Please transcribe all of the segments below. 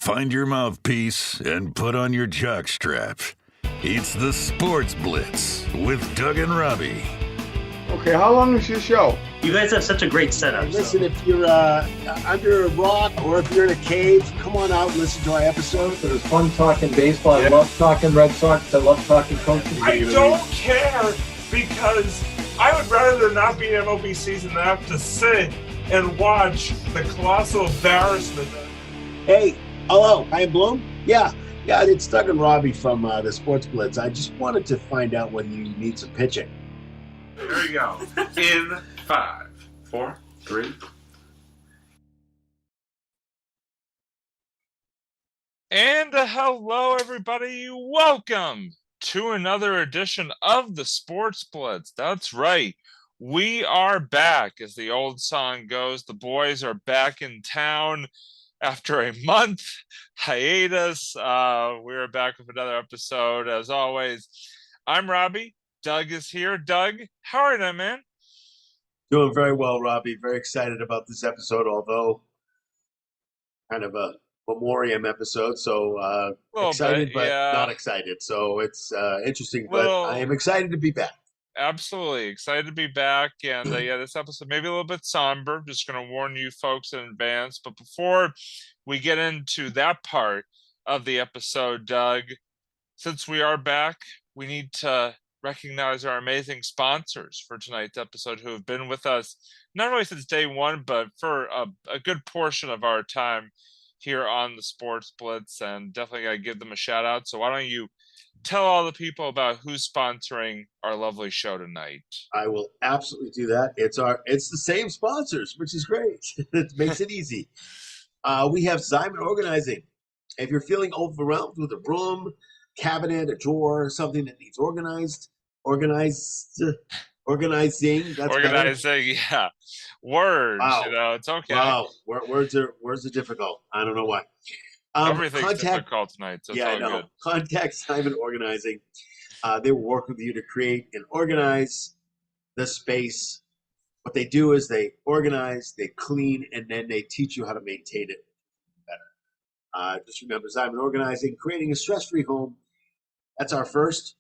Find your mouthpiece and put on your jock straps. It's the Sports Blitz with Doug and Robbie. Okay, how long is your show? You guys have such a great setup. Listen, if you're under a rock or if you're in a cave, come on out and listen to our episode. It was fun talking baseball. I love talking Red Sox. I love talking coaching. I don't care because I would rather there not be an MLB season than have to sit and watch the colossal embarrassment. Hey, hello, I am Bloom. Yeah, it's Doug and Robbie from the Sports Blitz. I just wanted to find out whether you need some pitching. There you go. In 5, 4, 3. And hello, everybody. Welcome to another edition of the Sports Blitz. That's right. We are back. As the old song goes, the boys are back in town after a month hiatus. We're back with another episode. As always, I'm Robbie. Doug is here. Doug, how are you, man? Doing very well, Robbie. Very excited about this episode, although kind of a memoriam episode. So excited, but not excited. So it's interesting, but I am excited to be back. Absolutely. Excited to be back. And this episode may be a little bit somber. Just going to warn you folks in advance. But before we get into that part of the episode, Doug, since we are back, we need to recognize our amazing sponsors for tonight's episode who have been with us not only since day one, but for a good portion of our time here on the Sports Blitz, and definitely got to give them a shout out. So why don't you tell all the people about who's sponsoring our lovely show tonight? I will absolutely do that. It's the same sponsors, which is great. It makes it easy. We have Simon Organizing. If you're feeling overwhelmed with a broom, cabinet, a drawer, something that needs organizing. That's organizing, yeah. Words, wow. It's okay. Wow, words are difficult. I don't know why. Everything's difficult tonight, so it's all good. Contact Simon Organizing. They will work with you to create and organize the space. What they do is they organize, they clean, and then they teach you how to maintain it better. Just remember, Simon Organizing, creating a stress-free home. That's our first,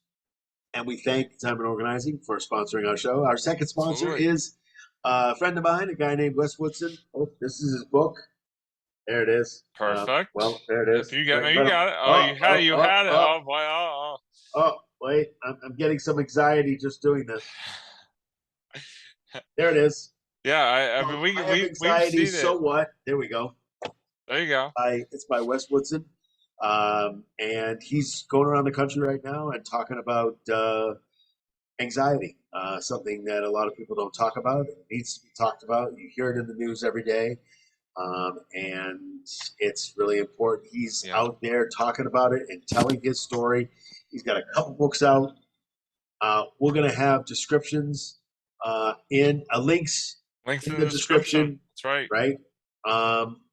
and we thank Simon Organizing for sponsoring our show. Our second sponsor is a friend of mine, a guy named Wes Woodson. Oh, this is his book. There it is. Perfect. There it is. You got it. You had it. Oh, boy. Oh, wait. I'm getting some anxiety just doing this. There it is. Yeah, I mean, we anxiety, we've seen so it. what? There we go. There you go. It's by Wes Woodson. And he's going around the country right now and talking about anxiety, something that a lot of people don't talk about. It needs to be talked about. You hear it in the news every day, and it's really important. He's out there talking about it and telling his story. He's got a couple books out. We're going to have descriptions links in the description. That's right. Right?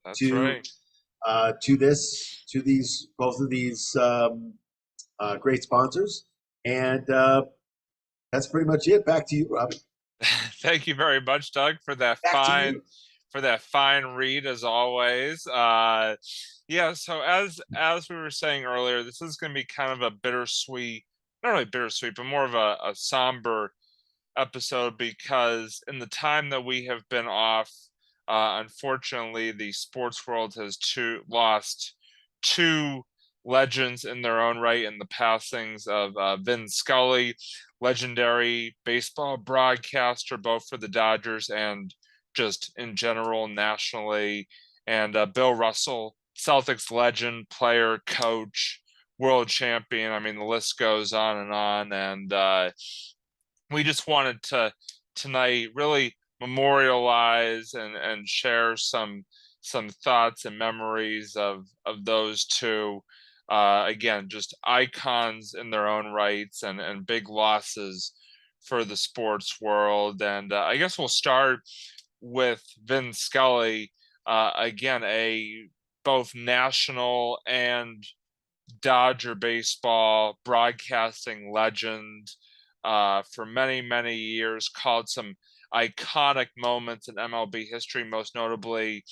That's right. To both of these great sponsors, and that's pretty much it. Back to you, Robbie. Thank you very much, Doug, for that fine read as always. So as we were saying earlier, this is going to be kind of a bittersweet, not really bittersweet, but more of a somber episode, because in the time that we have been off, unfortunately, the sports world has lost two legends in their own right in the passings of Vin Scully, legendary baseball broadcaster, both for the Dodgers and just in general nationally, and Bill Russell, Celtics legend, player, coach, world champion. I mean, the list goes on, and we just wanted to tonight really memorialize and share some thoughts and memories of those two. Again, just icons in their own rights and big losses for the sports world. And I guess we'll start with Vin Scully, again, a both national and Dodger baseball broadcasting legend for many, many years, called some iconic moments in MLB history, most notably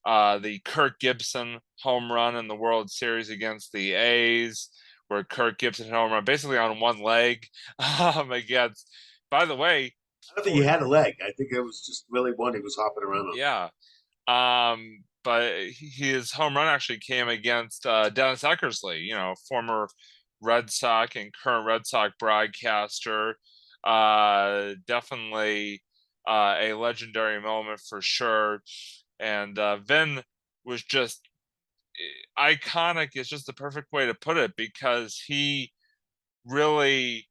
the Kirk Gibson home run in the World Series against the A's, where Kirk Gibson home run basically on one leg against. By the way, I don't think he had a leg. I think it was just really one he was hopping around on. yeah. But his home run actually came against Dennis Eckersley, former Red Sox and current Red Sox broadcaster. Definitely a legendary moment for sure. And Vin was just iconic. Is just the perfect way to put it, because he really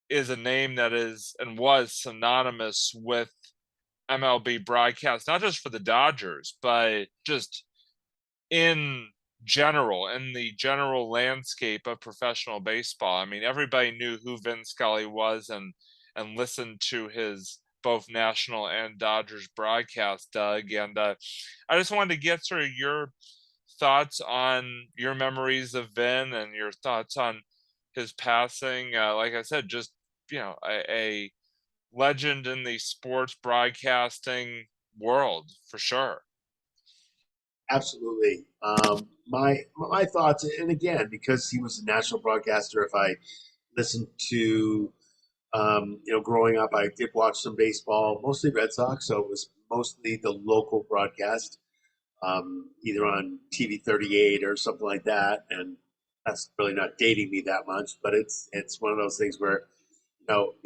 is a name that is and was synonymous with MLB broadcast, not just for the Dodgers, but just in general, in the general landscape of professional baseball. I mean, everybody knew who Vin Scully was and listened to his both national and Dodgers broadcast, Doug. And I just wanted to get sort of your thoughts on your memories of Vin and your thoughts on his passing. Like I said, just a legend in the sports broadcasting world for sure. Absolutely. My thoughts, and again, because he was a national broadcaster, if I listened to, growing up, I did watch some baseball, mostly Red Sox, so it was mostly the local broadcast, either on TV 38 or something like that. And that's really not dating me that much, but it's one of those things where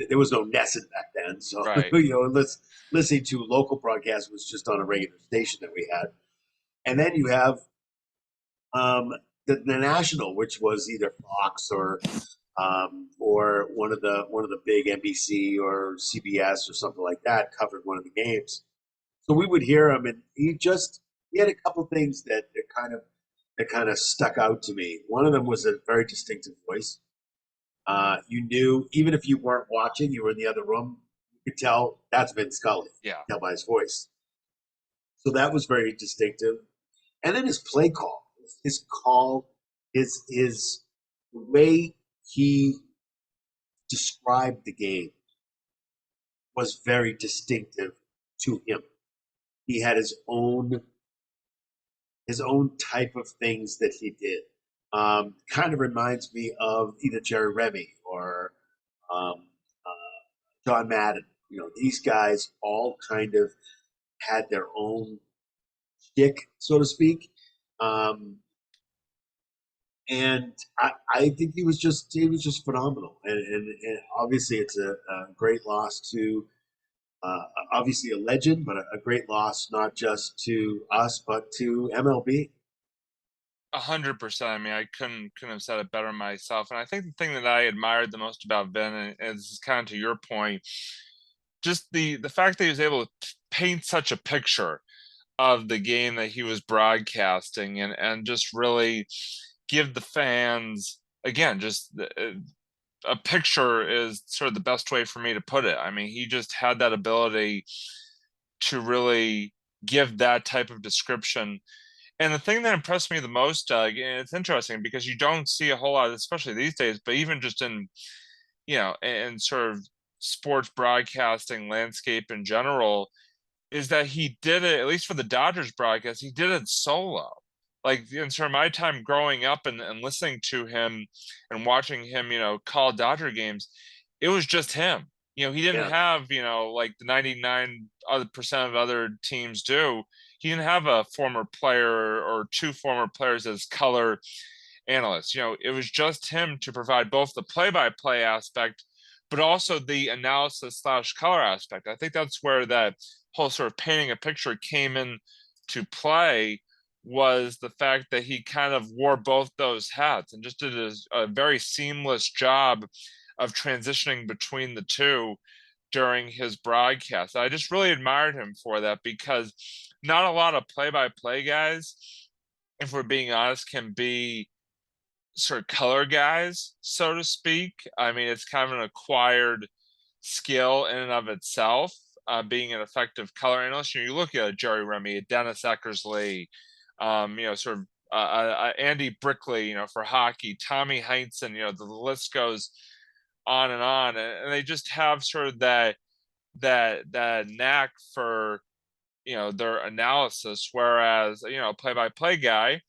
there was no Nesson back then, so Right. listening to local broadcasts was just on a regular station that we had. And then you have the national, which was either Fox or one of the big NBC or CBS or something like that covered one of the games. So we would hear him, and he had a couple things that kind of stuck out to me. One of them was a very distinctive voice. You knew, even if you weren't watching, you were in the other room, you could tell that's Vin Scully. Yeah. Tell by his voice. So that was very distinctive. And then his play call, his the way he described the game was very distinctive to him. He had his own type of things that he did. Kind of reminds me of either Jerry Remy or John Madden. These guys all kind of had their own shtick, so to speak. And I think he was just phenomenal. And obviously it's a great loss to obviously a legend, but a great loss not just to us but to MLB. 100%. I mean, I couldn't have said it better myself. And I think the thing that I admired the most about Vin, and this is kind of to your point, just the fact that he was able to paint such a picture of the game that he was broadcasting, and just really give the fans, again, just a picture is sort of the best way for me to put it. I mean, he just had that ability to really give that type of description. And the thing that impressed me the most, Doug, and it's interesting because you don't see a whole lot, especially these days, but even just in sort of sports broadcasting landscape in general, is that he did it, at least for the Dodgers broadcast, he did it solo. Like in sort of my time growing up and listening to him and watching him, call Dodger games, it was just him. He didn't have, like the 99% of other teams do. He didn't have a former player or two former players as color analysts. It was just him to provide both the play-by-play aspect, but also the analysis / color aspect. I think that's where that whole sort of painting a picture came in to play, was the fact that he kind of wore both those hats and just did a very seamless job of transitioning between the two during his broadcast. I just really admired him for that, because not a lot of play-by-play guys, if we're being honest, can be sort of color guys, so to speak. I mean, it's kind of an acquired skill in and of itself, being an effective color analyst. You look at Jerry Remy, Dennis Eckersley, sort of Andy Brickley, for hockey, Tommy Heinsohn, the list goes on, and they just have sort of that knack for their analysis, whereas play-by-play guy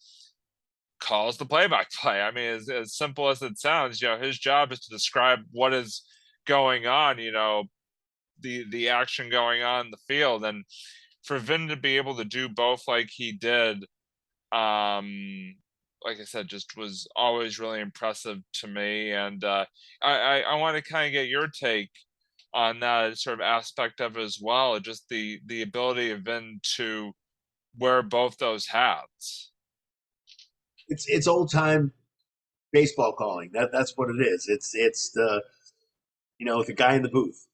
calls the play-by-play. I mean, as simple as it sounds, his job is to describe what is going on, the action going on in the field. And for Vin to be able to do both like he did, like I said, just was always really impressive to me. And I want to kind of get your take on that sort of aspect of it as well, just the ability of Vin to wear both those hats. It's old time baseball calling. That's what it is. It's the the guy in the booth.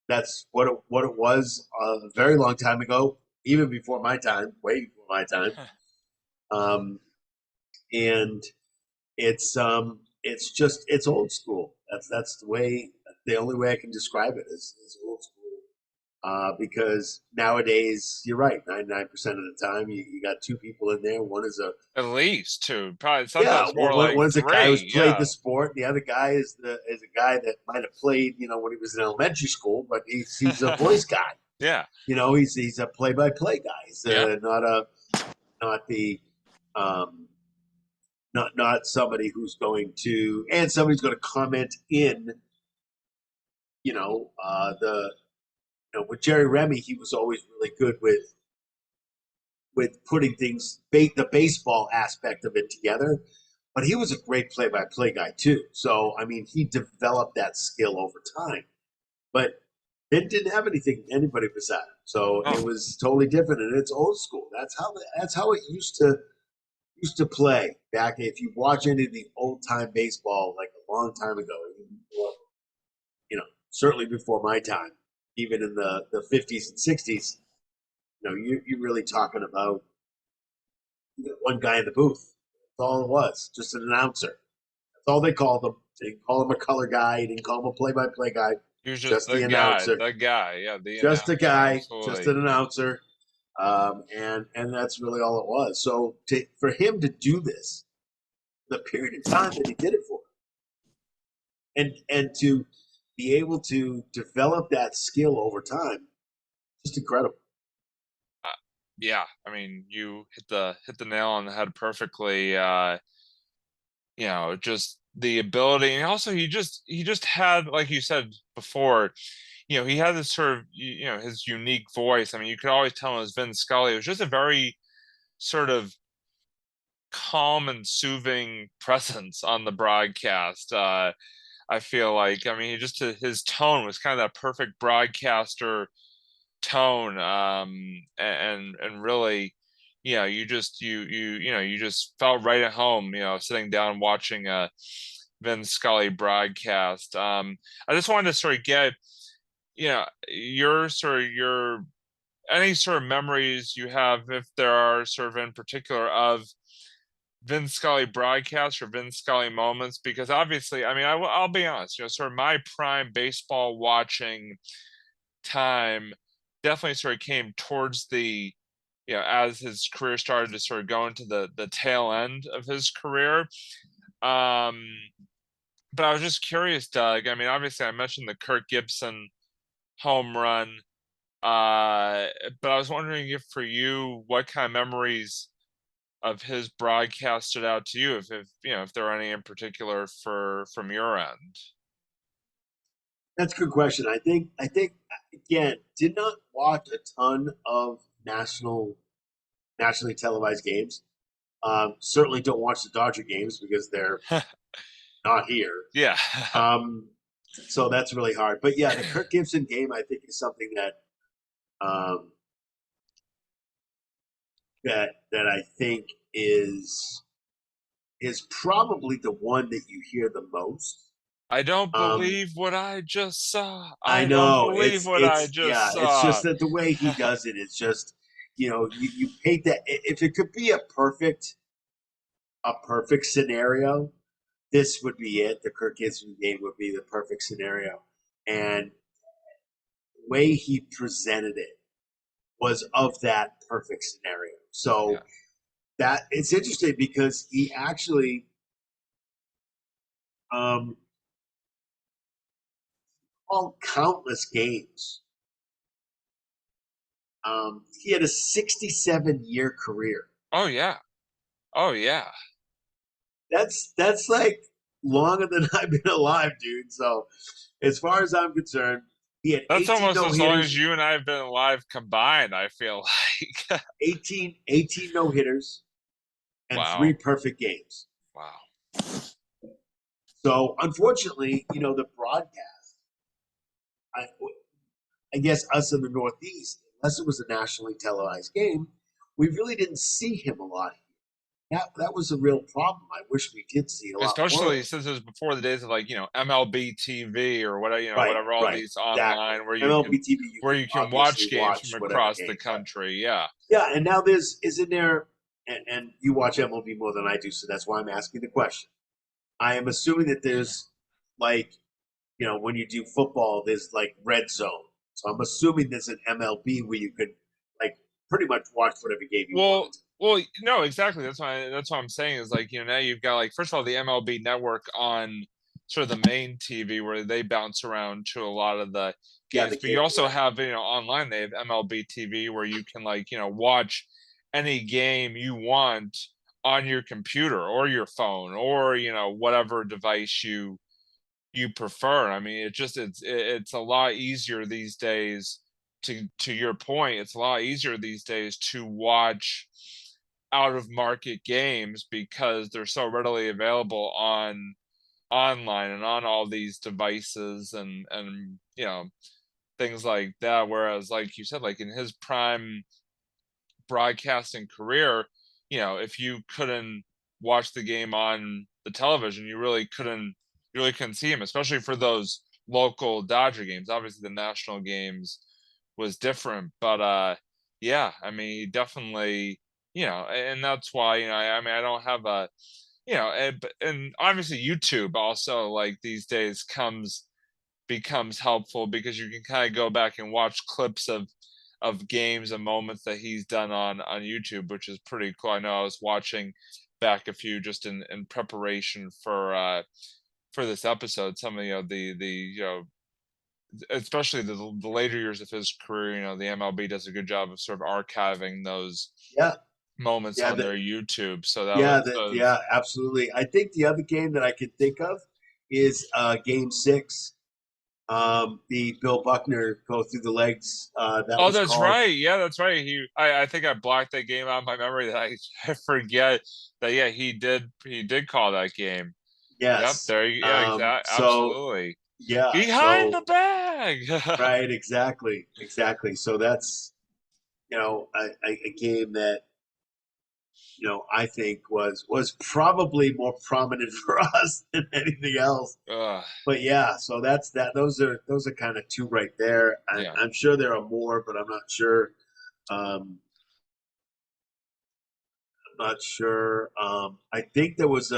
That's what it was a very long time ago, even before my time, way before my time. And it's old school. That's the only way I can describe it is old school. Because nowadays, you're right, 99% of the time you got two people in there. One is at least two, probably sometimes more like one's three. A guy who's played the sport. The other guy is a guy that might have played, when he was in elementary school, but he's a voice guy. Yeah, he's a play-by-play guy. He's not somebody who's going to, and somebody's going to comment in, with Jerry Remy, he was always really good with putting things, the baseball aspect of it together. But he was a great play-by-play guy too. So I mean, he developed that skill over time. But it didn't have anybody beside him. So It was totally different, and it's old school. That's how it used to play back. If you watch any of the old time baseball, like a long time ago, certainly before my time, even in the 50s and 60s, you're really talking about one guy in the booth. That's all it was, just an announcer. That's all they called him. They didn't call him a color guy. They didn't call him a play-by-play guy. He was just the announcer. The guy, yeah. Just a guy, absolutely. just an announcer. And that's really all it was. So for him to do this, the period of time that he did it for, and to be able to develop that skill over time, just incredible. Yeah, I mean, you hit the nail on the head perfectly. Just the ability, and also he just had, like you said before, he had this sort of his unique voice. I mean, you could always tell him it was Vin Scully. It was just a very sort of calm and soothing presence on the broadcast. I feel like, I mean, his tone was kind of that perfect broadcaster tone, and really, you just felt right at home, sitting down watching a Vin Scully broadcast. I just wanted to sort of get, your any sort of memories you have, if there are sort of in particular, of Vin Scully broadcasts or Vin Scully moments, because obviously, I mean, I'll be honest, sort of my prime baseball watching time definitely sort of came towards the, as his career started to sort of go into the tail end of his career. But I was just curious, Doug. I mean, obviously, I mentioned the Kirk Gibson home run, but I was wondering if for you, what kind of memories of his broadcast stood out to you, if there are any in particular from your end. That's a good question. I think again, did not watch a ton of nationally televised games. Certainly don't watch the Dodger games because they're not here. Yeah. So that's really hard. But yeah, the Kirk Gibson game, I think, is something that that I think is probably the one that you hear the most. I don't believe what I just saw. I know. Don't believe what I just saw. It's just that the way he does it, it's just, you paint that. If it could be a perfect scenario, this would be it. The Kirk Gibson game would be the perfect scenario. And the way he presented it was of that perfect scenario. So that it's interesting because he actually called countless games He had a 67-year career. Oh yeah. Oh yeah. That's like longer than I've been alive, dude. So, as far as I'm concerned, he had That's 18 almost no as long hitters, as you and I have been alive combined, I feel like. 18 no hitters, and Wow. 3 perfect games. Wow. So, unfortunately, the broadcast, I, I guess us in the Northeast, unless it was a nationally televised game, we really didn't see him a lot. That was a real problem. I wish we did see a lot more of Especially him. since it was before the days of like, MLB TV or whatever, Right, whatever, all right, these exactly. online MLB TV, you where can you can obviously watch games watch from whatever across the game. country. Yeah. Yeah, and now isn't there, and you watch MLB more than I do, so that's why I'm asking the question. I am assuming that there's like, when you do football, there's like red zone. So I'm assuming there's an MLB where you could like pretty much watch whatever game you Well, wanted. no, exactly. That's what I'm saying is like, now you've got like, first of all, the MLB network on sort of the main TV where they bounce around to a lot of the Yeah, games, the but you cable. also Right. have, online, they have MLB TV where you can like, watch any game you want on your computer or your phone or, whatever device you prefer. I mean, it's a lot easier these days to your point, it's a lot easier these days to watch out of market games because they're so readily available online and on all these devices and things like that. Whereas like you said, like in his prime broadcasting career, if you couldn't watch the game on the television, you really couldn't see him, especially for those local Dodger games. Obviously the national games was different, but yeah, I mean, definitely, and that's why, I mean, I don't have a, and obviously YouTube also like these days becomes helpful because you can kind of go back and watch clips of games and moments that he's done on YouTube, which is pretty cool. I know I was watching back a few just in preparation for this episode. Some of the especially the later years of his career, the MLB does a good job of sort of archiving those Yeah, moments yeah, on their YouTube. So that yeah, was yeah, absolutely. I think the other game that I could think of is Game 6. The Bill Buckner go through the legs. That Oh, was that's called. right. Yeah, that's right. I think I blocked that game out of my memory that I forget that. Yeah, he did call that game. Yep, Yes. there you, yeah, So absolutely. yeah. Behind So the bag. right. Exactly. So that's a game that I think was probably more prominent for us than anything else. Ugh, But yeah, so that's that. Those are kind of two right there. yeah. I'm sure there are more, but I'm not sure. Um, I'm not sure. I think there was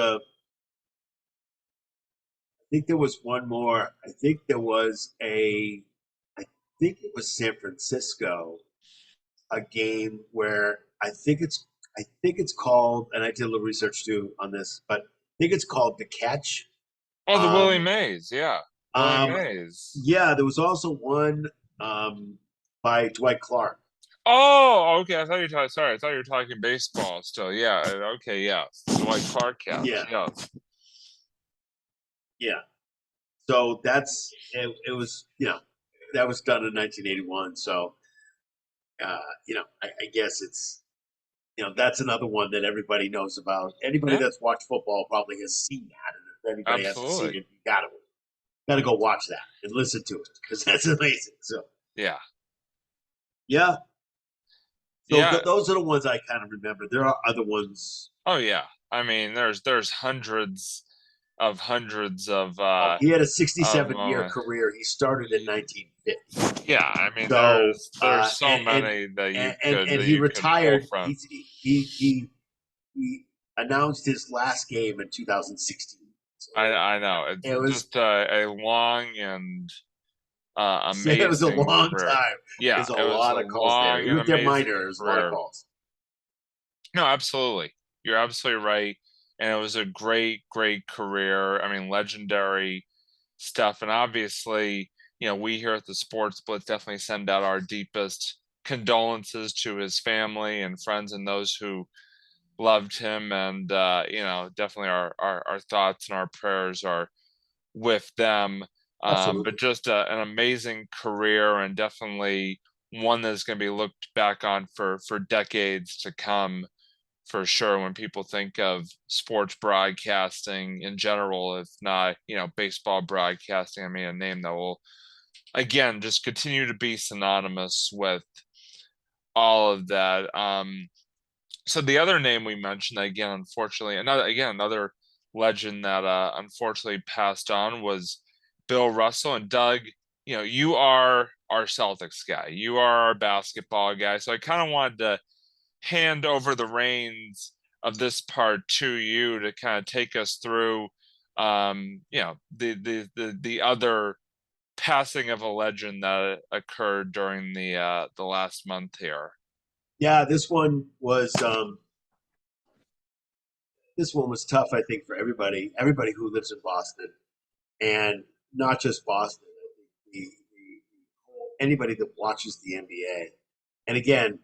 one more. I think there was I think it was San Francisco, a game where I think it's called, and I did a little research too on this, but I think it's called The Catch. Oh, the Willie Um, Mays. Yeah, Willie um, Mays. yeah, there was also one by Dwight Clark. Oh, okay. I thought you were talking. Sorry, I thought you were talking baseball still. Yeah. Okay. Yeah. Dwight Clark catch. Yeah, Yeah. yeah. So it was that was done in 1981. So I guess it's that's another one that everybody knows about. Anybody Yeah. that's watched football probably has seen that, and if anybody hasn't seen Absolutely. it, you gotta go watch that and listen to it because that's amazing. So Yeah. yeah, so Yeah. those are the ones I kind of remember. There are other ones. Oh yeah. I mean, there's hundreds Oh, he had a of 67-year moments. career. He started in 1950. Yeah. I mean, So there's so and many that you and could and that he you could pull retired. from. He announced his last game in 2016. So, I know it's it was just a long and it was a amazing long career. time. Yeah, There's a it was a lot of calls there. long Even and if they're amazing minor, there's a lot of career. calls. No, absolutely. You're absolutely right. And it was a great career. I mean, legendary stuff. And obviously, we here at the Sports Blitz definitely send out our deepest condolences to his family and friends and those who loved him. And, definitely our thoughts and our prayers are with them. Absolutely. But just an amazing career, and definitely one that's going to be looked back on for decades to come, for sure, when people think of sports broadcasting in general, if not, baseball broadcasting. I mean, a name that will, again, just continue to be synonymous with all of that. So the other name we mentioned, again, unfortunately, another legend that unfortunately passed on was Bill Russell. And Doug, you are our Celtics guy. You are our basketball guy. So I kind of wanted to hand over the reins of this part to you to kind of take us through, the other passing of a legend that occurred during the last month here. Yeah, this one was tough, I think, for everybody who lives in Boston, and not just Boston. I think anybody that watches the NBA. And again,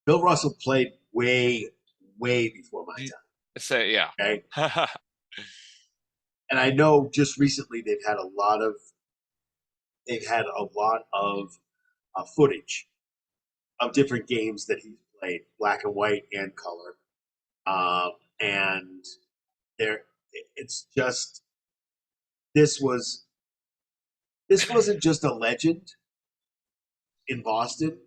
Bill Russell played way before my time. Say, yeah. Okay, and I know just recently they've had a lot of footage of different games that he's played, black and white and color. And it's just, this wasn't just a legend in Boston.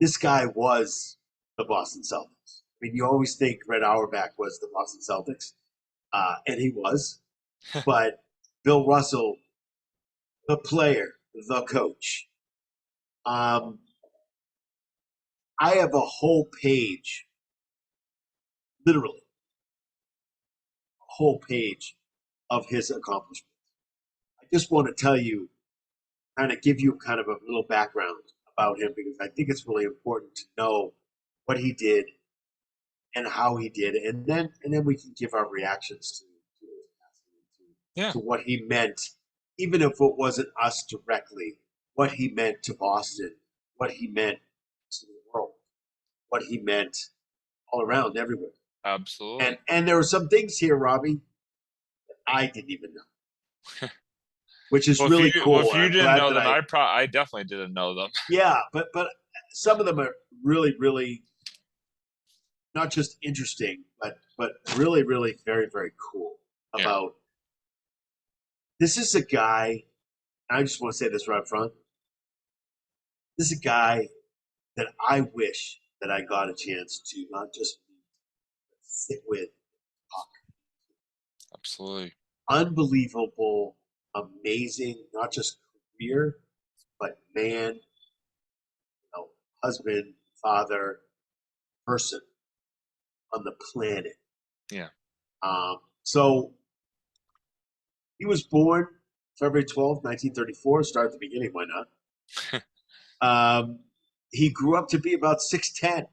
This guy was the Boston Celtics. I mean, you always think Red Auerbach was the Boston Celtics, and he was. But Bill Russell, the player, the coach. I have a whole page, literally, a whole page of his accomplishments. I just want to tell you, kind of give you kind of a little background about him, because I think it's really important to know what he did and how he did it, and then we can give our reactions to what he meant, even if it wasn't us directly, what he meant to Boston, what he meant to the world, what he meant all around, everywhere. Absolutely. And there were some things here, Robbie, that I didn't even know, which is really cool. Well, if you didn't know them, I definitely didn't know them. Yeah, but some of them are really, really not just interesting, but really, really very, very cool. About this is a guy. I just want to say this right up front. This is a guy that I wish that I got a chance to not just sit with, talk. Absolutely. Unbelievable, amazing, not just career, but man, husband, father, person on the planet. Yeah. So he was born February 12th, 1934. Start at the beginning, why not? He grew up to be about 6'10".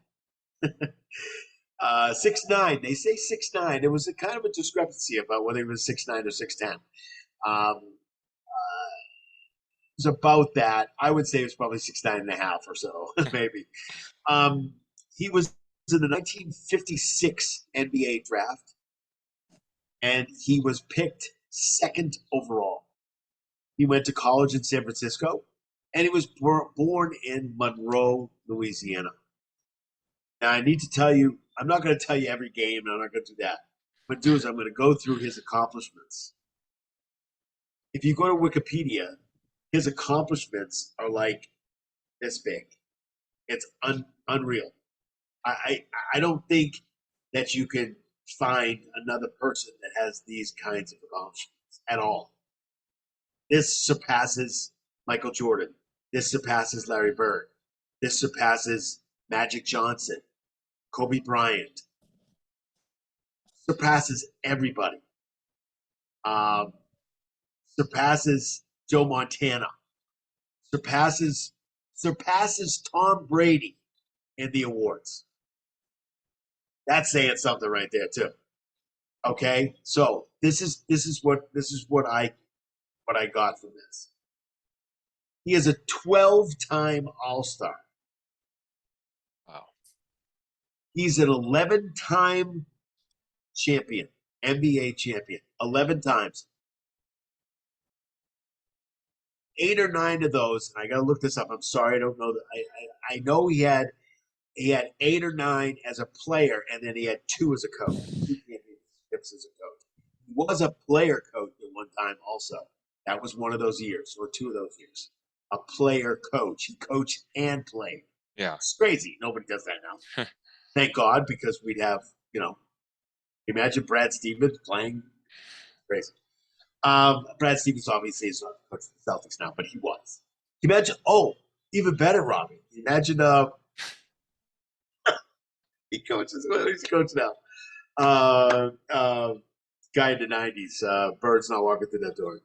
6'9". They say 6'9". It was a kind of a discrepancy about whether he was 6'9" or 6'10". It was about that. I would say it was probably 6'9.5" or so, maybe. He was in the 1956 NBA draft, and he was picked second overall. He went to college in San Francisco, and he was born in Monroe, Louisiana. Now, I need to tell you, I'm not going to tell you every game, and I'm not going to do that. What I'm going to do is I'm going to go through his accomplishments. If you go to Wikipedia, his accomplishments are like this big. It's unreal. I don't think that you can find another person that has these kinds of accomplishments at all. This surpasses Michael Jordan. This surpasses Larry Bird. This surpasses Magic Johnson, Kobe Bryant. Surpasses everybody. Surpasses Joe Montana. Surpasses Tom Brady in the awards. That's saying something right there too. Okay, so this is what I got from this. He is a 12-time All-Star. Wow. He's an 11-time champion, NBA champion, 11 times. 8 or 9 of those, and I got to look this up. I'm sorry, I don't know. I know he had 8 or 9 as a player, and then he had 2 as a coach. 2 championships as a coach. He was a player coach at one time also. That was one of those years, or 2 of those years. A player coach. He coached and played. Yeah. It's crazy. Nobody does that now. Thank God, because we'd have, imagine Brad Stevens playing. Crazy. Brad Stevens obviously is not coach of the Celtics now, but he was. Imagine, even better, Robbie. Imagine he coaches. He's coaching now. Guy in the 90s. Bird's not walking through that door.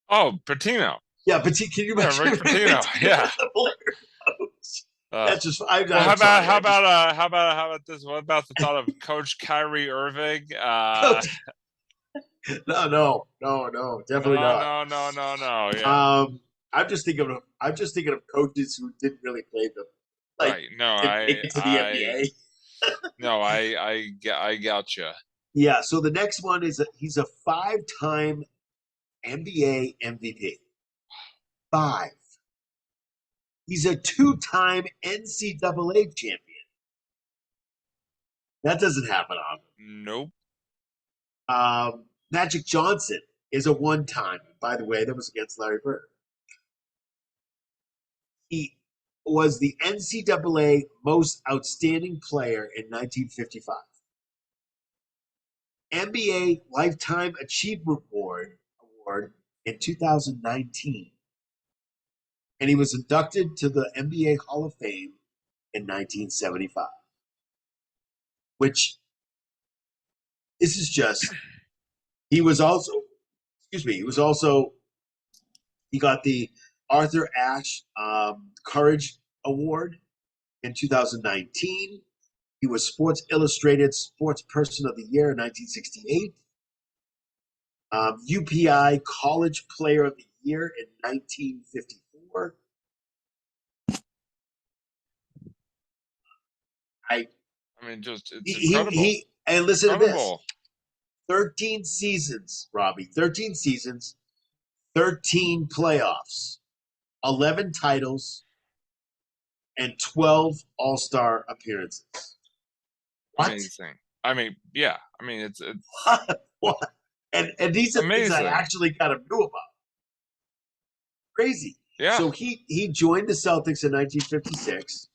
Oh, Patino. Yeah, but can you imagine? Rick Pitino, yeah. That's just. How about this? What about the thought of Coach Kyrie Irving? No, definitely not. No. Yeah. I'm just thinking of coaches who didn't really play them. Right. No, make it to the NBA. No, I gotcha. Yeah. So the next one is he's a 5-time NBA MVP. 5. He's a 2-time NCAA champion. That doesn't happen often. Nope. Magic Johnson is a 1-time. By the way, that was against Larry Bird. He was the NCAA Most Outstanding Player in 1955. NBA Lifetime Achievement Award in 2019. And he was inducted to the NBA Hall of Fame in 1975. Which, this is just, he got the Arthur Ashe Courage Award in 2019. He was Sports Illustrated Sports Person of the Year in 1968. UPI College Player of the Year in 1954. Just it's incredible. And listen to this. 13 seasons, Robbie. 13 seasons, 13 playoffs, 11 titles, and 12 All-Star appearances. What? Amazing. Yeah. It's what? And these are things I actually kind of knew about. Crazy. Yeah. So he joined the Celtics in 1956.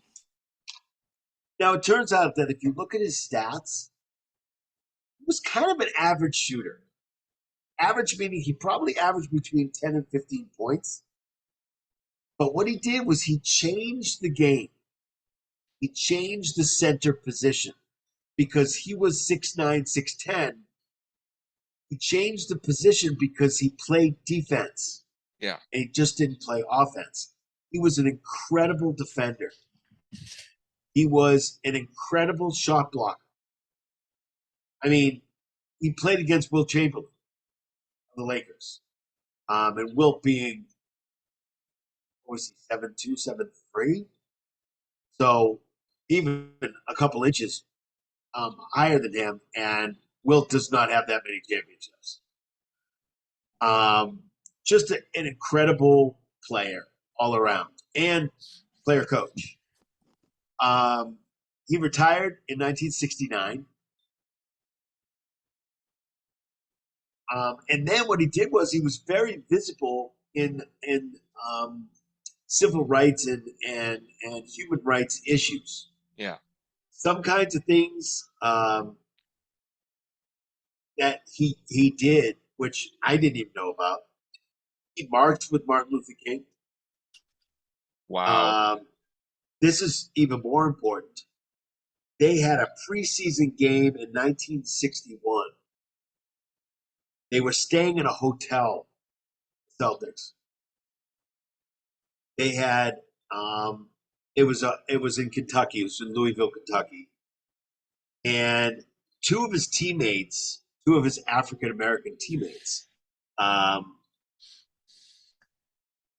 Now, it turns out that if you look at his stats, he was kind of an average shooter. Average meaning he probably averaged between 10 and 15 points. But what he did was he changed the game. He changed the center position because he was 6'9", 6'10". He changed the position because he played defense. Yeah. And he just didn't play offense. He was an incredible defender. He was an incredible shot blocker. He played against Will Chamberlain of the Lakers. And Wilt being, what was he, 7'2", 7'3"? So even a couple inches higher than him, and Wilt does not have that many championships. Just an incredible player all around, and player coach. He retired in 1969. And then what he did was he was very visible in civil rights and human rights issues. Yeah. Some kinds of things that he did, which I didn't even know about. He marched with Martin Luther King. Wow. This is even more important. They had a preseason game in 1961. They were staying in a hotel, Celtics. They had it was in Kentucky. It was in Louisville, Kentucky. And two of his African American teammates,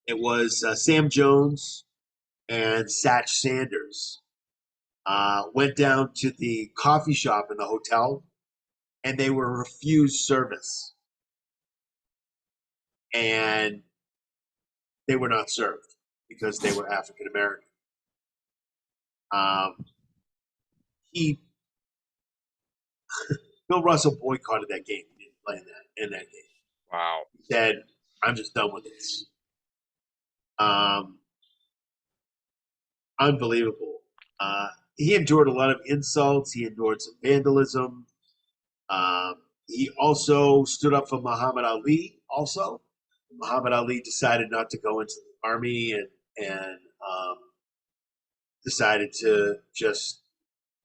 It was Sam Jones and Satch Sanders. Went down to the coffee shop in the hotel, and they were refused service. And they were not served because they were African American. He Bill Russell boycotted that game. He didn't play in that game. Wow. He said, "I'm just done with this." Unbelievable. He endured a lot of insults. He endured some vandalism. He also stood up for Muhammad Ali. Also, Muhammad Ali decided not to go into the army and decided to just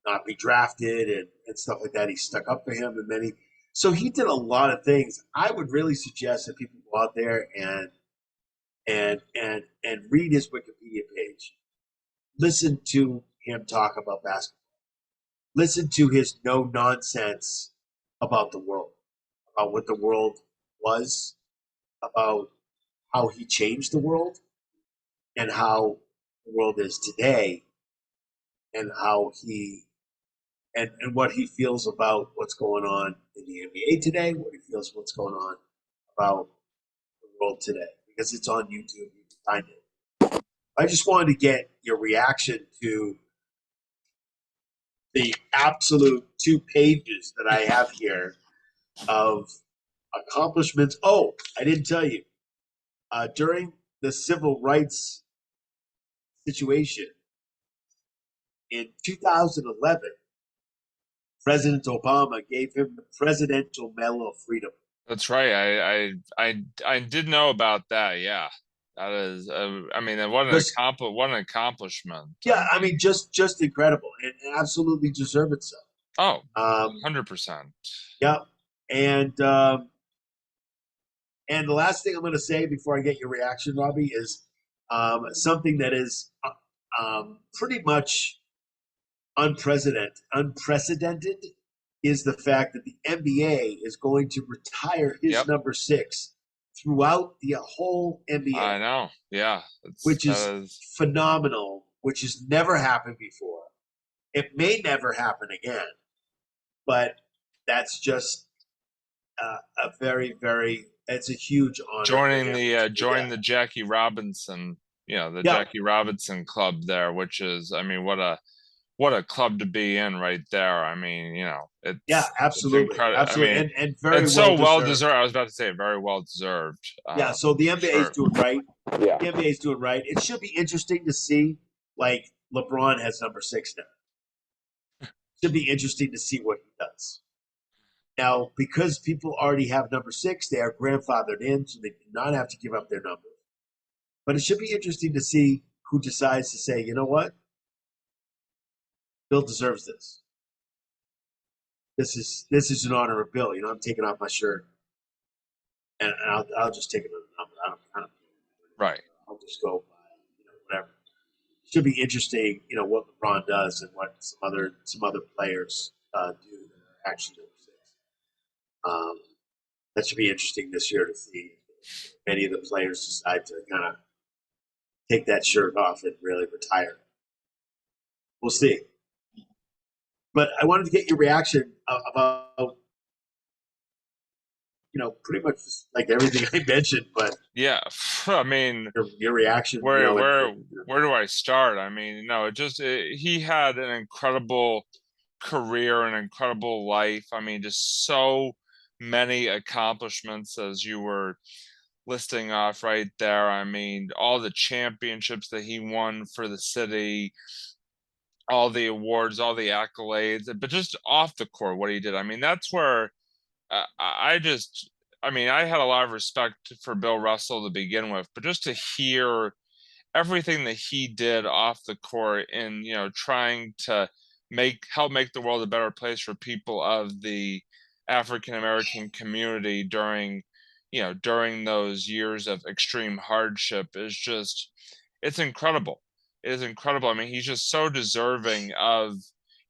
not be drafted and stuff like that. He stuck up for him, and many. So he did a lot of things. I would really suggest that people go out there and read his Wikipedia page. Listen to him talk about basketball. Listen to his no nonsense about the world, about what the world was, about how he changed the world, and how the world is today, and how he and what he feels about what's going on in the NBA today, what he feels what's going on about the world today, because it's on YouTube. You can find it. I just wanted to get your reaction to the absolute 2 pages that I have here of accomplishments. Oh, I didn't tell you. During the civil rights situation in 2011, President Obama gave him the Presidential Medal of Freedom. That's right. I did know about that. Yeah, that is. I mean, what an accomplishment. Yeah, I mean, just incredible, and absolutely deserve it so. Oh, 100%. Yeah, and the last thing I'm going to say before I get your reaction, Robbie, is something that is pretty much unprecedented is the fact that the NBA is going to retire his number 6 throughout the whole NBA. I know, yeah. Which is phenomenal, which has never happened before. It may never happen again, but that's just a very, very, it's a huge honor. Joining the Jackie Robinson, Jackie Robinson club there, which is, I mean, what a club to be in right there. I mean, it's absolutely, it's incredible. Absolutely. I mean, and very it's so well deserved. I was about to say very well deserved. So the NBA is doing right. Yeah. The NBA is doing right. It should be interesting to see, like LeBron has number 6 now. Should be interesting to see what he does. Now, because people already have number 6, they are grandfathered in, so they do not have to give up their number. But it should be interesting to see who decides to say, you know what? Bill deserves this. This is an honor of Bill. I'm taking off my shirt, and I'll just take another number. I don't right. I'll just go by whatever. Should be interesting, what LeBron does and what some other players do that are actually number 6. That should be interesting this year to see if many of the players decide to kind of take that shirt off and really retire. We'll see. But I wanted to get your reaction about, pretty much like everything I mentioned. But yeah, I mean, your reaction. Where do I start? I mean, he had an incredible career, an incredible life. I mean, just so many accomplishments as you were listing off right there. I mean, all the championships that he won for the city, all the awards, all the accolades, but just off the court, what he did. I mean, that's where I had a lot of respect for Bill Russell to begin with, but just to hear everything that he did off the court and, trying to help make the world a better place for people of the African American community during those years of extreme hardship is just, it's incredible. It is incredible. I mean, he's just so deserving of,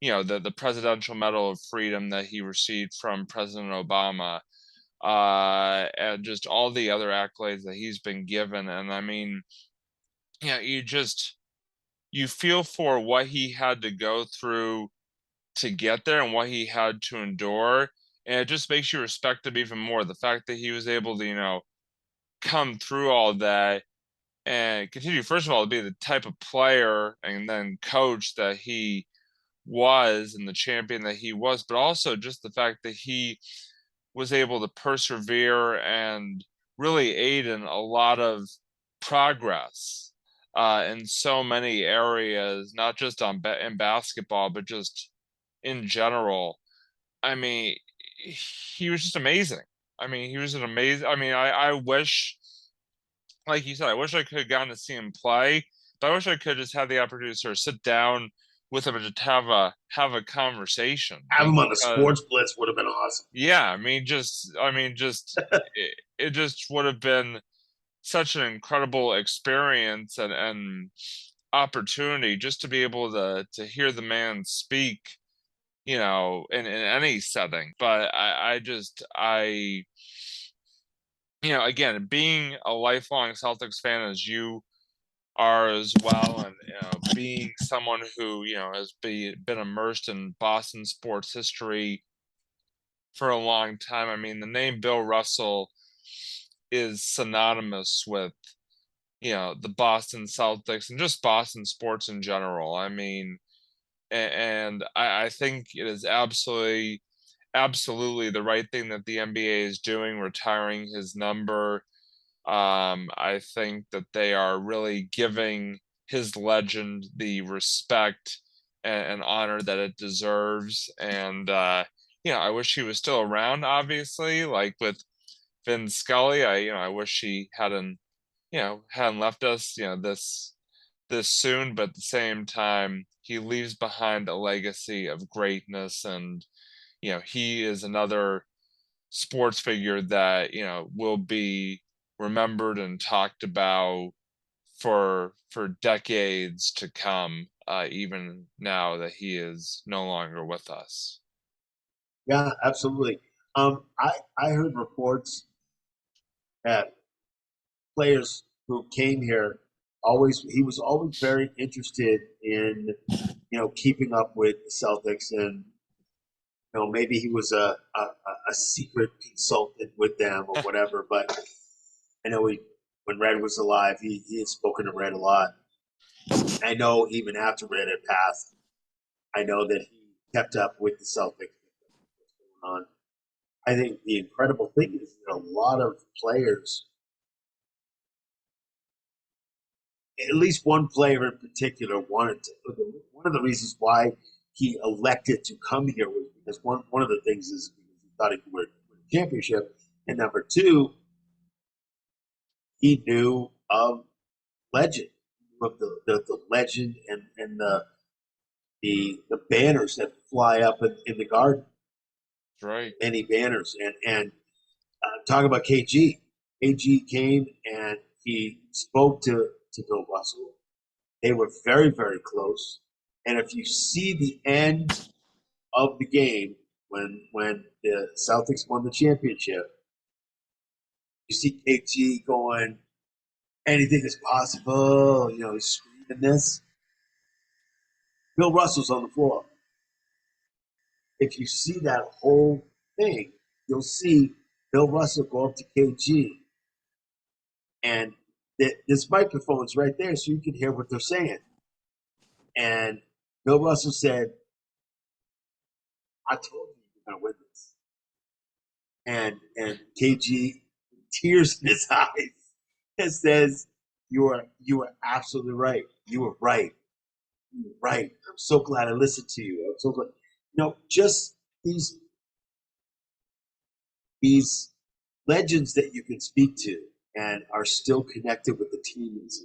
the Presidential Medal of Freedom that he received from President Obama. and just all the other accolades that he's been given. And I mean, yeah, you feel for what he had to go through to get there and what he had to endure. And it just makes you respect him even more. The fact that he was able to, come through all that and continue, first of all, to be the type of player and then coach that he was and the champion that he was, but also just the fact that he was able to persevere and really aid in a lot of progress in so many areas, not just in basketball, but just in general. I mean, he was just amazing. I mean, he was an amazing. I mean, I wish, like you said, I wish I could have gotten to see him play, but I wish I could just have the opportunity to sort of sit down with him and just have a conversation. Have him on the Sports Blitz would have been awesome. Yeah, I mean, it just would have been such an incredible experience and opportunity just to be able to hear the man speak, in any setting. But again, being a lifelong Celtics fan as you are as well, and being someone who has been immersed in Boston sports history for a long time. I mean, the name Bill Russell is synonymous with the Boston Celtics and just Boston sports in general. I mean, and I think it is absolutely the right thing that the NBA is doing, retiring his number. I think that they are really giving his legend the respect and honor that it deserves. And I wish he was still around, obviously, like with Vin Scully. I wish he hadn't left us, this soon, but at the same time, he leaves behind a legacy of greatness. And he is another sports figure that will be remembered and talked about for decades to come, even now that he is no longer with us. Yeah, absolutely. I heard reports that players who came here he was always very interested in keeping up with the Celtics, and maybe he was a secret consultant with them or whatever. But I know when Red was alive, he had spoken to Red a lot. I know even after Red had passed, I know that he kept up with the Celtics. What's going on? I think the incredible thing is that a lot of players, at least one player in particular, wanted to. One of the reasons why he elected to come here was because one of the things is because he thought he could win a championship, and number two, he knew of legend, of the legend and the banners that fly up in the garden. That's right. Many banners, and talk about KG. KG came and he spoke to Bill Russell. They were very, very close. And if you see the end of the game when the Celtics won the championship, you see KG going, anything is possible. He's screaming this. Bill Russell's on the floor. If you see that whole thing, you'll see Bill Russell go up to KG. And this microphone's right there so you can hear what they're saying. And Bill Russell said, I told you you're going to win this. And KG, tears in his eyes, and says, you are absolutely right. You were right. You were right. I'm so glad I listened to you. I'm so glad. Just these legends that you can speak to and are still connected with the teams.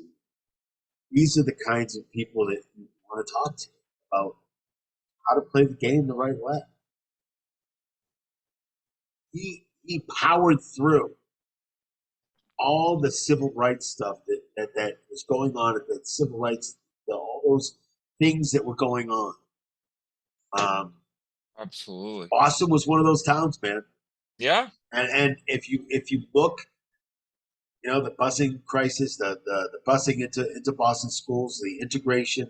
These are the kinds of people that you want to talk to about how to play the game the right way. He powered through all the civil rights stuff that was going on at the civil rights, all those things that were going on. Absolutely. Boston was one of those towns, man. Yeah. And if you look, the busing crisis, the busing into Boston schools, the integration.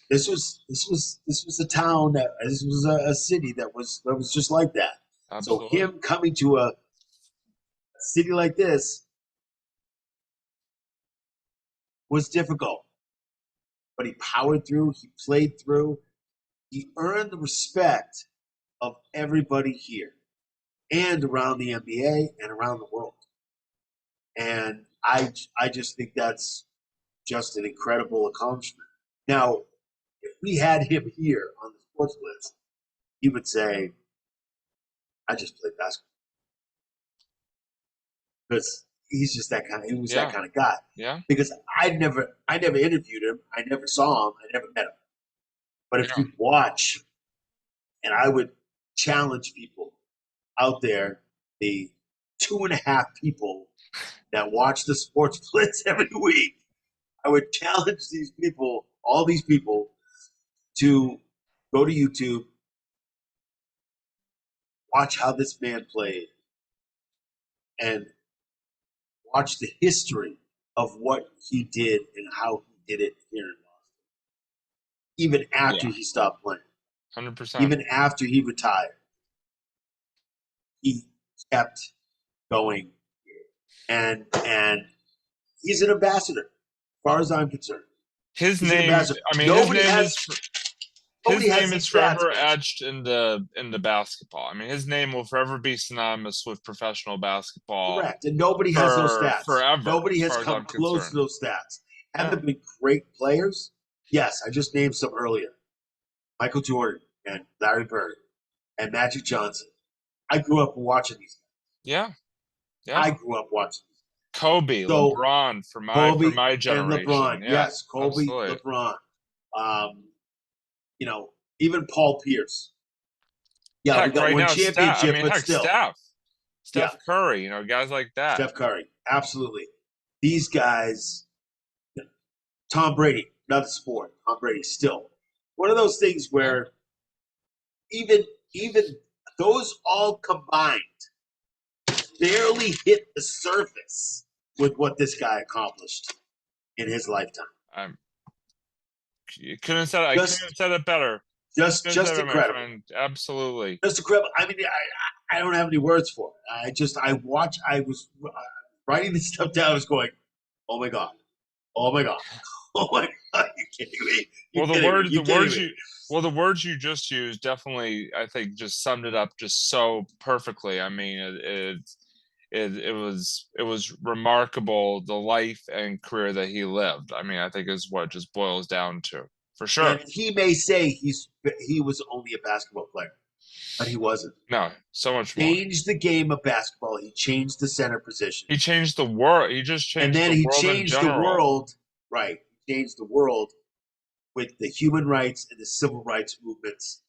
This was a town this was a city that was just like that. Absolutely. So him coming to a city like this was difficult, but he powered through. He played through. He earned the respect of everybody here and around the NBA and around the world. And I just think that's just an incredible accomplishment. Now, if we had him here on the Sports Blitz, he would say, I just played basketball. Because he's just that kind of, he was that kind of guy. Yeah. Because I never interviewed him. I never saw him. I never met him. But if you watch, and I would challenge people out there, the 2.5 people that watch the Sports Blitz every week, I would challenge these people, all these people, to go to YouTube, watch how this man played, and watch the history of what he did and how he did it here in Boston. Even after he stopped playing. 100%. Even after he retired. He kept going. And he's an ambassador, as far as I'm concerned. His He's name, I mean, his name is forever etched into basketball. I mean, his name will forever be synonymous with professional basketball. Correct. And nobody has those stats. Forever. Nobody has come close to those stats. Have there been great players? Yes, I just named some earlier. Michael Jordan and Larry Bird and Magic Johnson. I grew up watching these guys. Yeah. I grew up watching these guys. Kobe, LeBron for my generation. And LeBron. Yes, Kobe, absolutely. LeBron. Even Paul Pierce. Yeah, Heck, we got right one now, championship, but still. Steph Curry, guys like that. Steph Curry, absolutely. These guys, Tom Brady, another sport. Tom Brady, still one of those things where even those all combined barely hit the surface with what this guy accomplished in his lifetime. You couldn't have said it better. Just incredible. Absolutely. Just incredible. I mean, I don't have any words for it. I was writing this stuff down. I was going, oh my God. Oh my God. Oh my God. You're kidding me. The words you just used definitely, I think, just summed it up just so perfectly. I mean, it was remarkable, the life and career that he lived. I mean, I think is what it just boils down to, for sure. And he may say he was only a basketball player, but he wasn't. No, so much more. Changed the game of basketball. He changed the center position. He changed the world. He just changed. And then the he world changed in the general. world. Right. He changed the world with the human rights and the civil rights movements.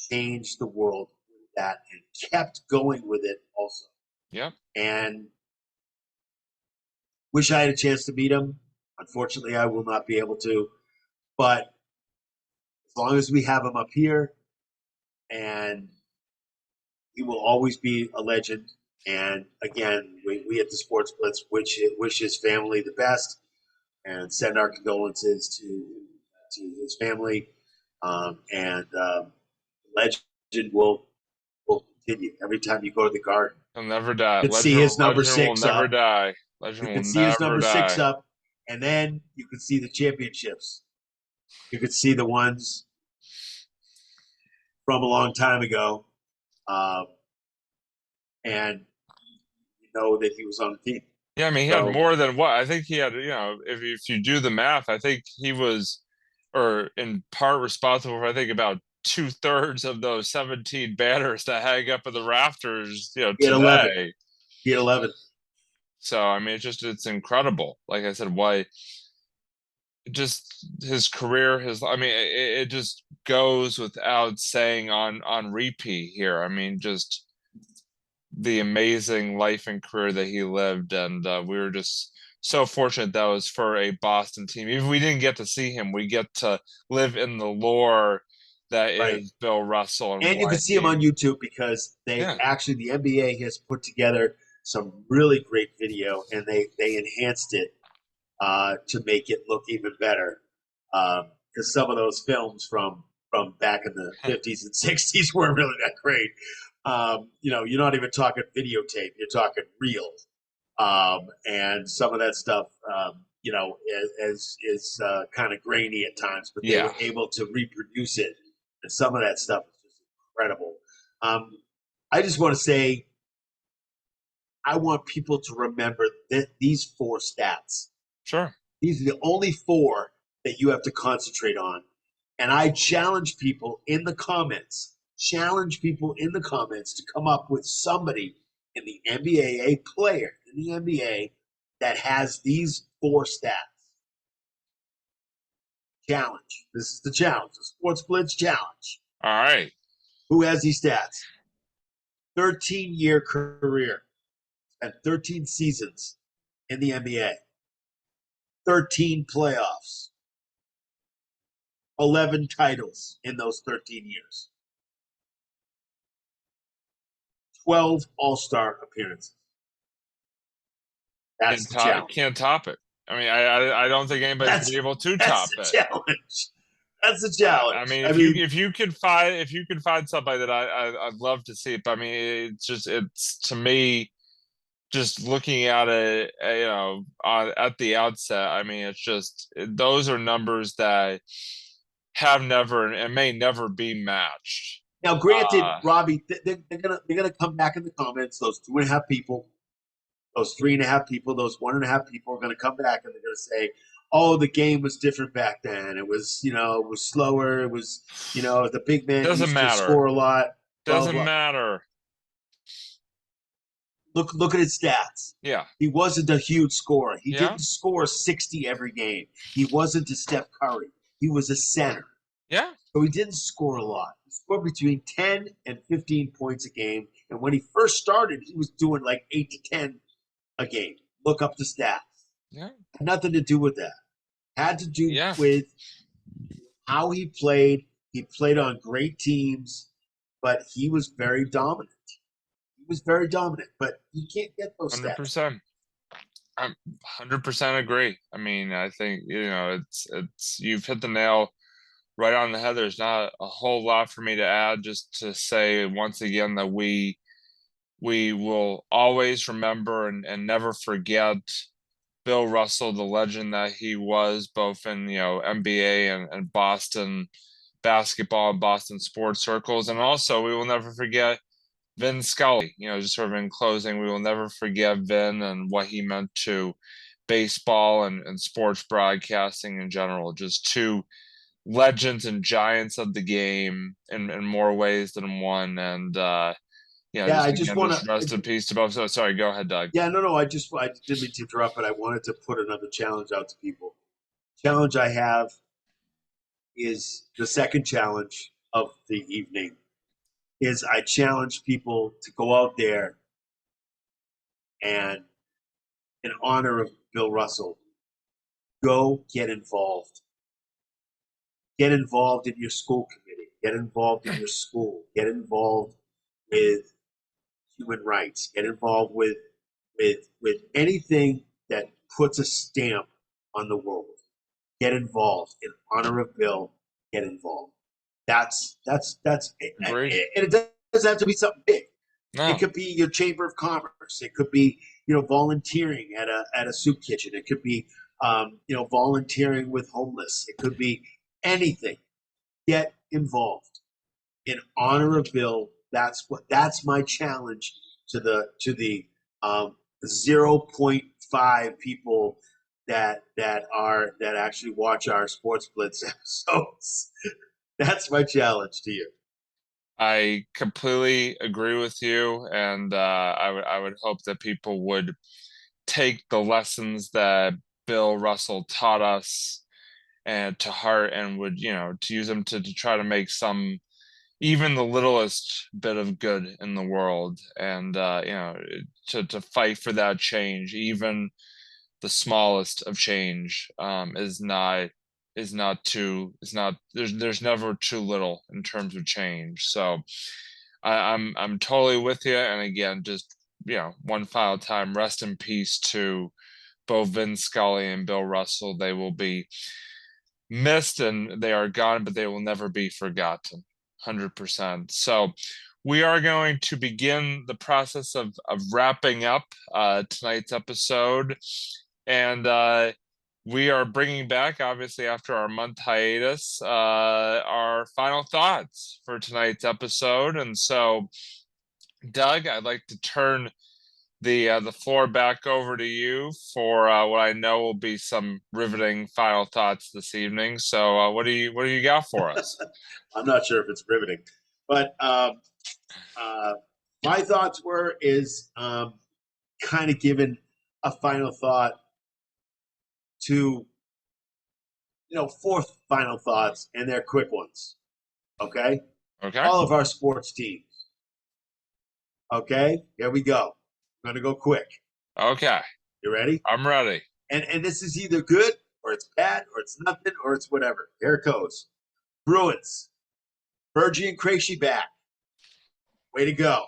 Changed the world with that and kept going with it also. Yep. And wish I had a chance to meet him. Unfortunately, I will not be able to. But as long as we have him up here, and he will always be a legend. And again, we at the Sports Blitz wish his family the best and send our condolences to his family. Legend will continue every time you go to the Garden. He'll never die. You can see his number Legend 6 will never up. die. Legend You can will see his never number die. 6 up, and then you can see the championships. You could see the ones from a long time ago, and you know that he was on the team. Yeah, I mean, he had more than what I think he had. If you do the math, I think he was, or in part responsible for, I think, about 2/3 of those 17 banners that hang up in the rafters. He had today. 11. He had 11. So I mean, it's incredible. Like I said, why? Just his career, it just goes without saying on repeat here. I mean, just the amazing life and career that he lived, and we were just so fortunate that was for a Boston team. Even if we didn't get to see him, we get to live in the lore that is Right. Bill Russell. And you can see them on YouTube because the NBA has put together some really great video, and they enhanced it to make it look even better. Because some of those films from back in the 50s and 60s weren't really that great. You're not even talking videotape; you're talking reel. And some of that stuff, is kind of grainy at times, but they were able to reproduce it. And some of that stuff is just incredible. I just want to say, I want people to remember these 4 stats. Sure. These are the only 4 that you have to concentrate on. And I challenge people in the comments to come up with somebody in the NBA, a player in the NBA that has these 4 stats. Challenge. This is the challenge, the Sports Blitz challenge. All right. Who has these stats? 13-year career and 13 seasons in the NBA. 13 playoffs. 11 titles in those 13 years. 12 All-Star appearances. That's the challenge. Can't top it. I mean, I don't think anybody's been able to top it. Challenge. That's the challenge. I mean, if you could find somebody that I'd love to see it. But I mean, it's to me, just looking at it, at the outset. I mean, it's just those are numbers that have never and may never be matched. Now, granted, Robbie, they're gonna come back in the comments. Those 2.5 people, those 3.5 people, those 1.5 people are gonna come back and they're gonna say, "Oh, the game was different back then. It was, it was slower. It was, the big man used to score a lot." Doesn't matter. Look at his stats. Yeah. He wasn't a huge scorer. He didn't score 60 every game. He wasn't a Steph Curry. He was a center. Yeah. So he didn't score a lot. He scored between 10 and 15 points a game. And when he first started, he was doing like 8 to 10 a game. Look up the stats. Yeah. Had nothing to do with that. Had to do with how he played. He played on great teams, but he was very dominant. But you can't get those 100%. stats. I 100% agree. I mean, I think, it's you've hit the nail right on the head. There's not a whole lot for me to add, just to say once again that we will always remember and never forget Bill Russell, the legend that he was, both in NBA and Boston basketball and Boston sports circles. And also we will never forget Vin Scully. Just sort of in closing, we will never forget Vin and what he meant to baseball and sports broadcasting in general. Just 2 legends and giants of the game in more ways than one. And I just want to rest in peace to both. So sorry, go ahead, Doug. Yeah, no, I didn't mean to interrupt, but I wanted to put another challenge out to people. Challenge I have is the second challenge of the evening. Is I challenge people to go out there and, in honor of Bill Russell, go get involved. Get involved in your school committee. Get involved in your school. Get involved with human rights. Get involved with anything that puts a stamp on the world. Get involved in honor of Bill. Get involved. That's Great. And it doesn't have to be something big. No. It could be your chamber of commerce. It could be volunteering at a soup kitchen. It could be volunteering with homeless. It could be anything. Get involved in honor of Bill. That's my challenge to the 0.5 people that actually watch our Sports Blitz episodes. That's my challenge to you. I completely agree with you, and I would hope that people would take the lessons that Bill Russell taught us and to heart, and would to use them to try to make even the littlest bit of good in the world, and to fight for that change. Even the smallest of change is not is not there's never too little in terms of change. So I'm totally with you. And again, just one final time, rest in peace to both Vin Scully and Bill Russell. They will be missed and they are gone, but they will never be forgotten. 100%. So we are going to begin the process of wrapping up tonight's episode. And we are bringing back, obviously, after our month hiatus, our final thoughts for tonight's episode. And so, Doug, I'd like to turn the floor back over to you for what I know will be some riveting final thoughts this evening. So, what do you got for us? I'm not sure if it's riveting, but my thoughts is kind of giving a final thought to, 4 final thoughts, and they're quick ones. Okay? Okay. All of our sports teams. Okay? Here we go. I'm going to go quick. Okay. You ready? I'm ready. And this is either good, or it's bad, or it's nothing, or it's whatever. Here it goes. Bruins. Bergie and Krejci back. Way to go.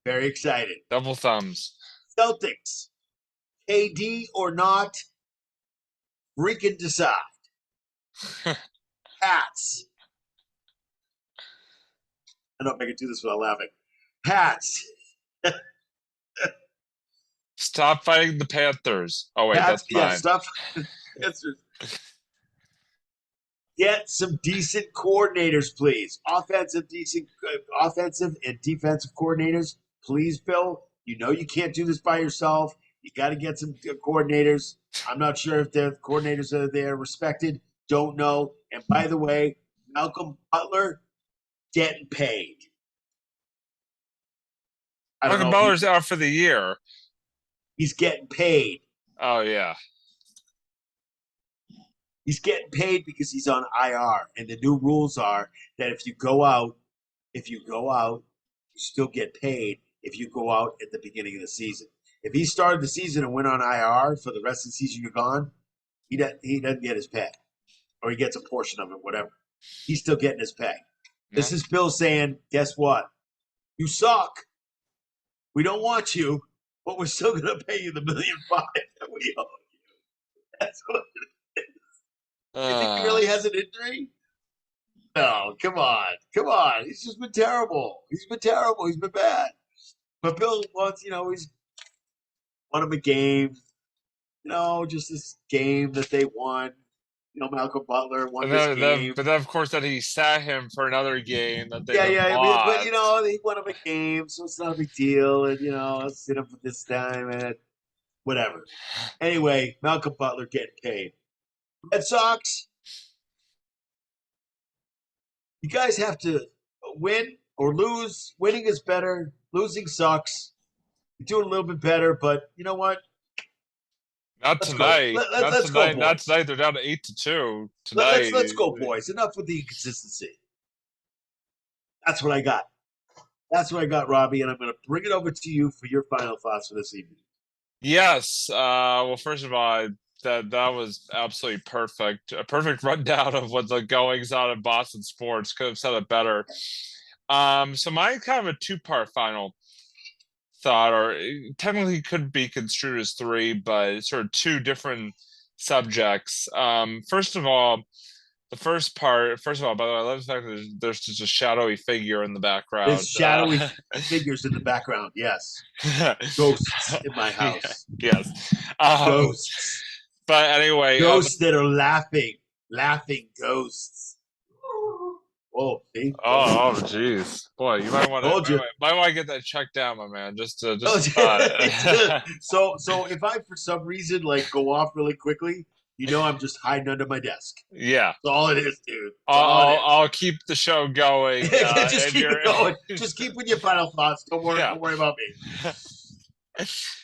Very excited. Double thumbs. Celtics. KD or not, freaking decide. Pats. I don't know if I can do this without laughing. Pats. Stop fighting the Panthers. Oh, wait, Pats, that's fine. yeah, stop. Get some decent coordinators, please. Offensive and defensive coordinators, please, Bill. You know you can't do this by yourself. You got to get some coordinators. I'm not sure if the coordinators are there respected. Don't know. And by the way, Malcolm Butler getting paid. Malcolm Butler's out for the year. He's getting paid. Oh, yeah. He's getting paid because he's on IR. And the new rules are that if you go out, you still get paid if you go out at the beginning of the season. If he started the season and went on IR for the rest of the season, you're gone, he doesn't get his pay. Or he gets a portion of it, whatever. He's still getting his pay. Yeah. This is Bill saying, guess what? You suck. We don't want you, but we're still going to pay you the $1.5 million that we owe you. That's what it is. You think he really has an injury? No, come on. He's just been terrible. He's been bad. But Bill wants, he's won him a game. Just this game that they won. Malcolm Butler won this game. But then, of course, that he sat him for another game that they lost. But, he won him a game, so it's not a big deal. And, I'll sit him for this time and whatever. Anyway, Malcolm Butler getting paid. Red Sox, you guys have to win or lose. Winning is better. Losing sucks. You're doing a little bit better, but you know what? Let's tonight. Let's go, boys. Not tonight. They're down to 8-2 tonight. Let's go, boys. Enough with the inconsistency. That's what I got. Robbie, and I'm going to bring it over to you for your final thoughts for this evening. Yes. Well, first of all, that was absolutely perfect. A perfect rundown of what the goings on in Boston sports. Could have said it better. So mine kind of a 2-part final thought, or technically could be construed as 3, but it's sort of 2 different subjects. First of all, by the way, I love the fact that there's just a shadowy figure in the background. There's shadowy figures in the background, yes. Ghosts in my house. Yes. Ghosts. But anyway. Ghosts that are laughing ghosts. Oh, see? Oh, jeez, boy, you might want to get that checked out, my man. So if I for some reason go off really quickly, I'm just hiding under my desk. Yeah, that's all it is, dude. I'll keep the show going. Just keep it going. Just keep with your final thoughts. Don't worry about me.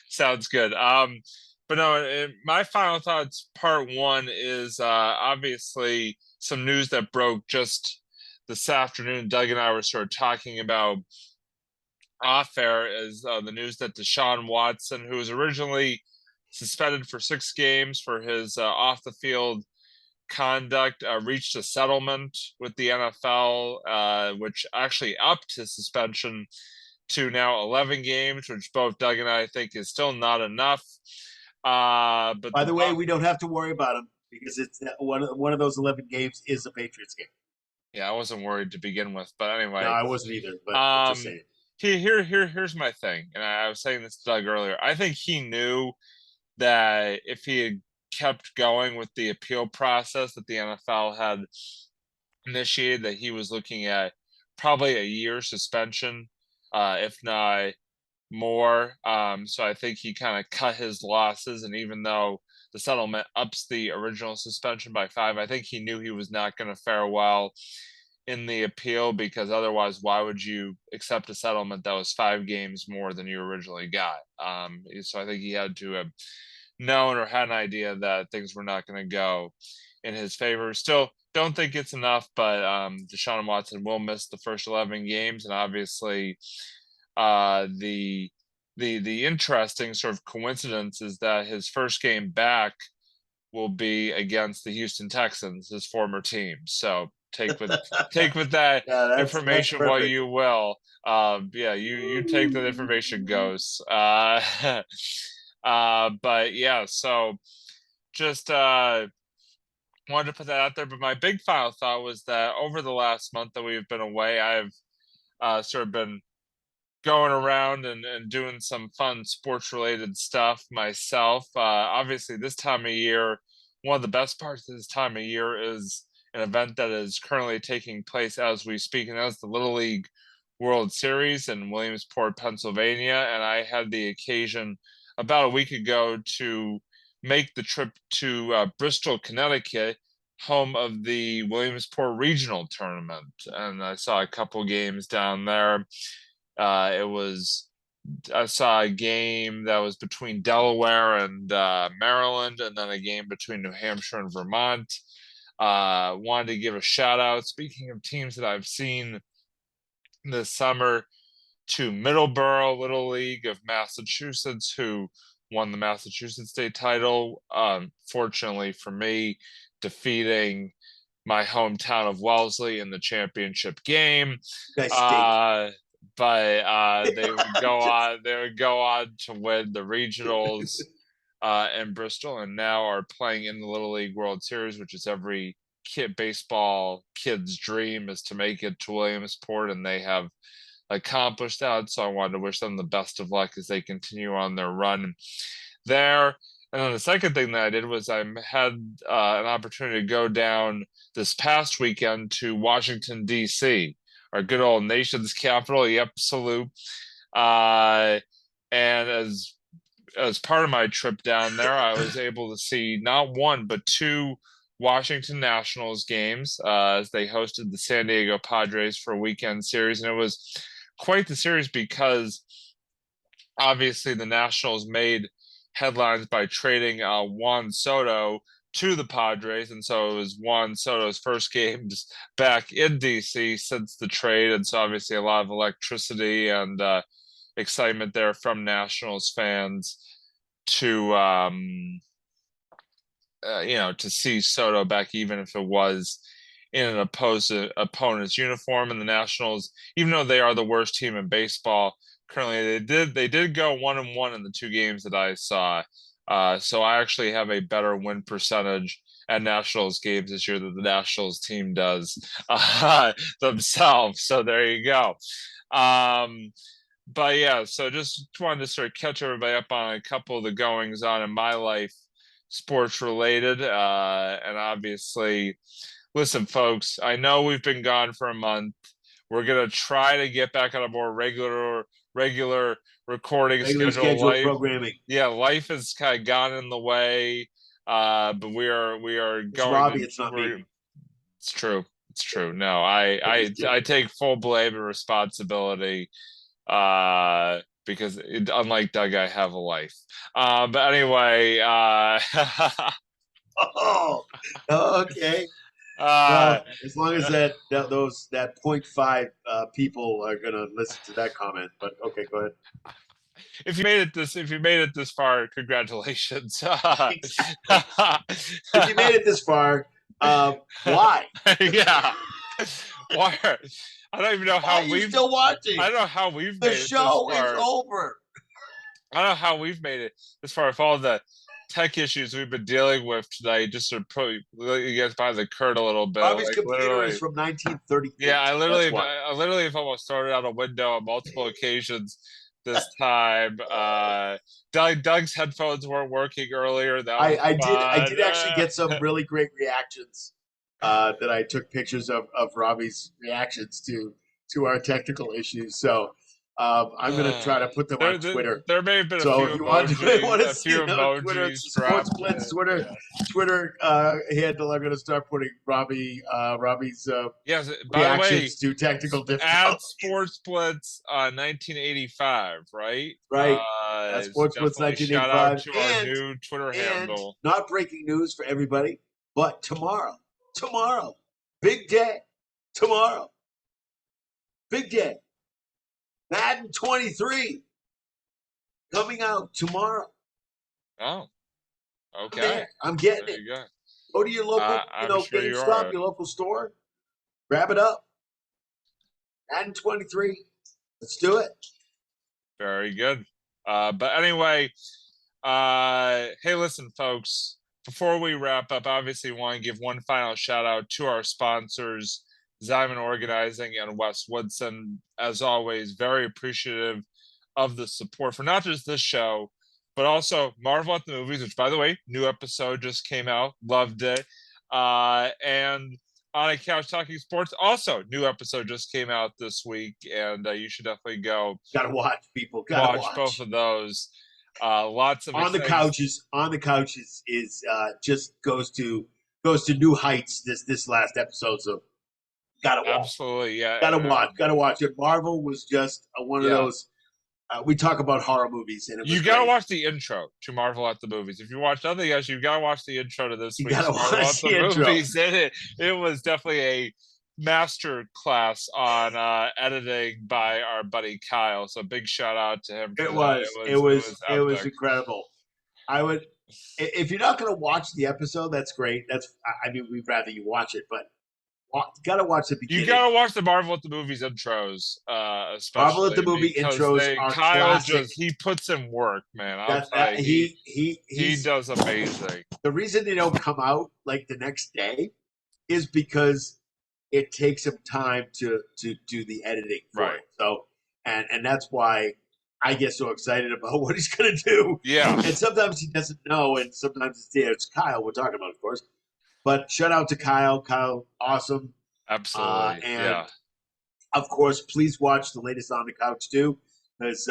Sounds good. But no, my final thoughts, part 1 is obviously some news that broke just this afternoon. Doug and I were sort of talking about off air is the news that Deshaun Watson, who was originally suspended for 6 games for his off the field conduct, reached a settlement with the NFL, which actually upped his suspension to now 11 games, which both Doug and I think is still not enough. But By the way, we don't have to worry about him because it's one of those 11 games is a Patriots game. Yeah, I wasn't worried to begin with, but anyway. No, I wasn't either, but I'm just saying. Here's my thing, and I was saying this to Doug earlier. I think he knew that if he had kept going with the appeal process that the NFL had initiated, that he was looking at probably a year suspension, if not more. So I think he kind of cut his losses, and even though the settlement ups the original suspension by 5, I think he knew he was not going to fare well in the appeal, because otherwise why would you accept a settlement that was 5 games more than you originally got? So I think he had to have known or had an idea that things were not going to go in his favor. Still don't think it's enough, but Deshaun Watson will miss the first 11 games, and obviously the interesting sort of coincidence is that his first game back will be against the Houston Texans, his former team. So take with that information that's what you will. You take that information, goes. But yeah, so just wanted to put that out there. But my big final thought was that over the last month that we've been away, I've sort of been going around and doing some fun sports related stuff myself. Obviously this time of year, one of the best parts of this time of year is an event that is currently taking place as we speak, and that's the Little League World Series in Williamsport, Pennsylvania. And I had the occasion about a week ago to make the trip to Bristol, Connecticut, home of the Williamsport Regional Tournament. And I saw a couple games down there. I saw a game that was between Delaware and Maryland, and then a game between New Hampshire and Vermont. Wanted to give a shout out, speaking of teams that I've seen this summer, to Middleborough Little League of Massachusetts, who won the Massachusetts state title. Fortunately for me, defeating my hometown of Wellesley in the championship game. Nice but they would go on. They would go on to win the regionals in Bristol, and now are playing in the Little League World Series, which is every baseball kid's dream, is to make it to Williamsport, and they have accomplished that. So I wanted to wish them the best of luck as they continue on their run there. And then the second thing that I did was I had an opportunity to go down this past weekend to Washington, D.C., our good old nation's capital. Yep, salute. And as part of my trip down there, I was able to see not one but 2 Washington Nationals games as they hosted the San Diego Padres for a weekend series. And it was quite the series because obviously the Nationals made headlines by trading Juan Soto to the Padres, and so it was Juan Soto's first games back in DC since the trade, and so obviously a lot of electricity and excitement there from Nationals fans to to see Soto back, even if it was in an opponent's uniform. And the Nationals, even though they are the worst team in baseball currently, they did go 1-1 in the 2 games that I saw. So I actually have a better win percentage at Nationals games this year than the Nationals team does themselves. So there you go. But yeah, so just wanted to sort of catch everybody up on a couple of the goings on in my life, sports related. And obviously, listen, folks, I know we've been gone for a month. We're going to try to get back on a more regular recording schedule. Programming. Yeah, life has kind of gone in the way, but we are It's going. Robbie, it's not me. It's true. No, I take full blame and responsibility because unlike Doug, I have a life. But anyway, oh, okay. As long as that 0.5 people are gonna listen to that comment, but okay, go ahead. If you made it this far, congratulations. If you made it this far, Why? Yeah. Why? I don't even know Why how are you we've. still watching? I don't know how we've The made it show this far. is over. I don't know how we've made it this far with all the tech issues we've been dealing with tonight. Just to put you guys behind the curtain a little bit. Bobby's Like, computer literally, is from 1938. yeah, I That's why. literally have almost started out a window on multiple occasions this time. Doug's headphones weren't working earlier. That was I did actually fun. get some really great reactions that I took pictures of Robbie's reactions to our technical issues. So I'm going to try to put them on Twitter. There may have been So a if few you want to a see few it on Twitter, emojis it's the Sports dropped Blitz in. Twitter handle. I'm going to start putting Robbie's Yes, by the way, reactions to technical at difficulties. Sports Blitz 1985, right? Right. So Sports Blitz definitely shout out 1985. to our new Twitter handle. Not breaking news for everybody, but tomorrow, big day, tomorrow, big day. Madden 23 coming out tomorrow. Oh, I'm okay. there. I'm getting There it. you go. Go to your local, I'm sure you GameStop, are. your local store, grab it up. Madden 23. Let's do it. Very good. But anyway, hey, listen, folks, before we wrap up, obviously want to give one final shout out to our sponsors, Zyman Organizing and Wes Woodson. As always, very appreciative of the support for not just this show, but also Marvel at the Movies, which, by the way, new episode just came out. Loved it. And On a Couch Talking Sports, also new episode just came out this week, and you should definitely go. Gotta watch, people. Watch both of those. Lots of on the couches. On the couches is just goes to new heights. This last episode, so gotta watch. Absolutely, yeah. Gotta watch it. Marvel was just one of those. We talk about horror movies, and you gotta watch the intro to Marvel at the Movies. If you watch nothing else, you gotta watch the intro to this week's Marvel at the Movies. It was definitely a master class on editing by our buddy Kyle. So big shout out to him. It was incredible. I would, if you're not gonna watch the episode, that's great. We'd rather you watch it, but. Gotta watch the beginning. You gotta watch the Marvel at the Movies intros, especially. Marvel at the Movie intros are Kyle classic. he puts in work, man. He does amazing. The reason they don't come out like the next day is because it takes him time to do the editing for it. So and that's why I get so excited about what he's gonna do. Yeah. And sometimes he doesn't know, and sometimes it's Kyle we're talking about, of course. But shout out to Kyle. Kyle, awesome. Absolutely. And of course, please watch the latest On the Couch too, because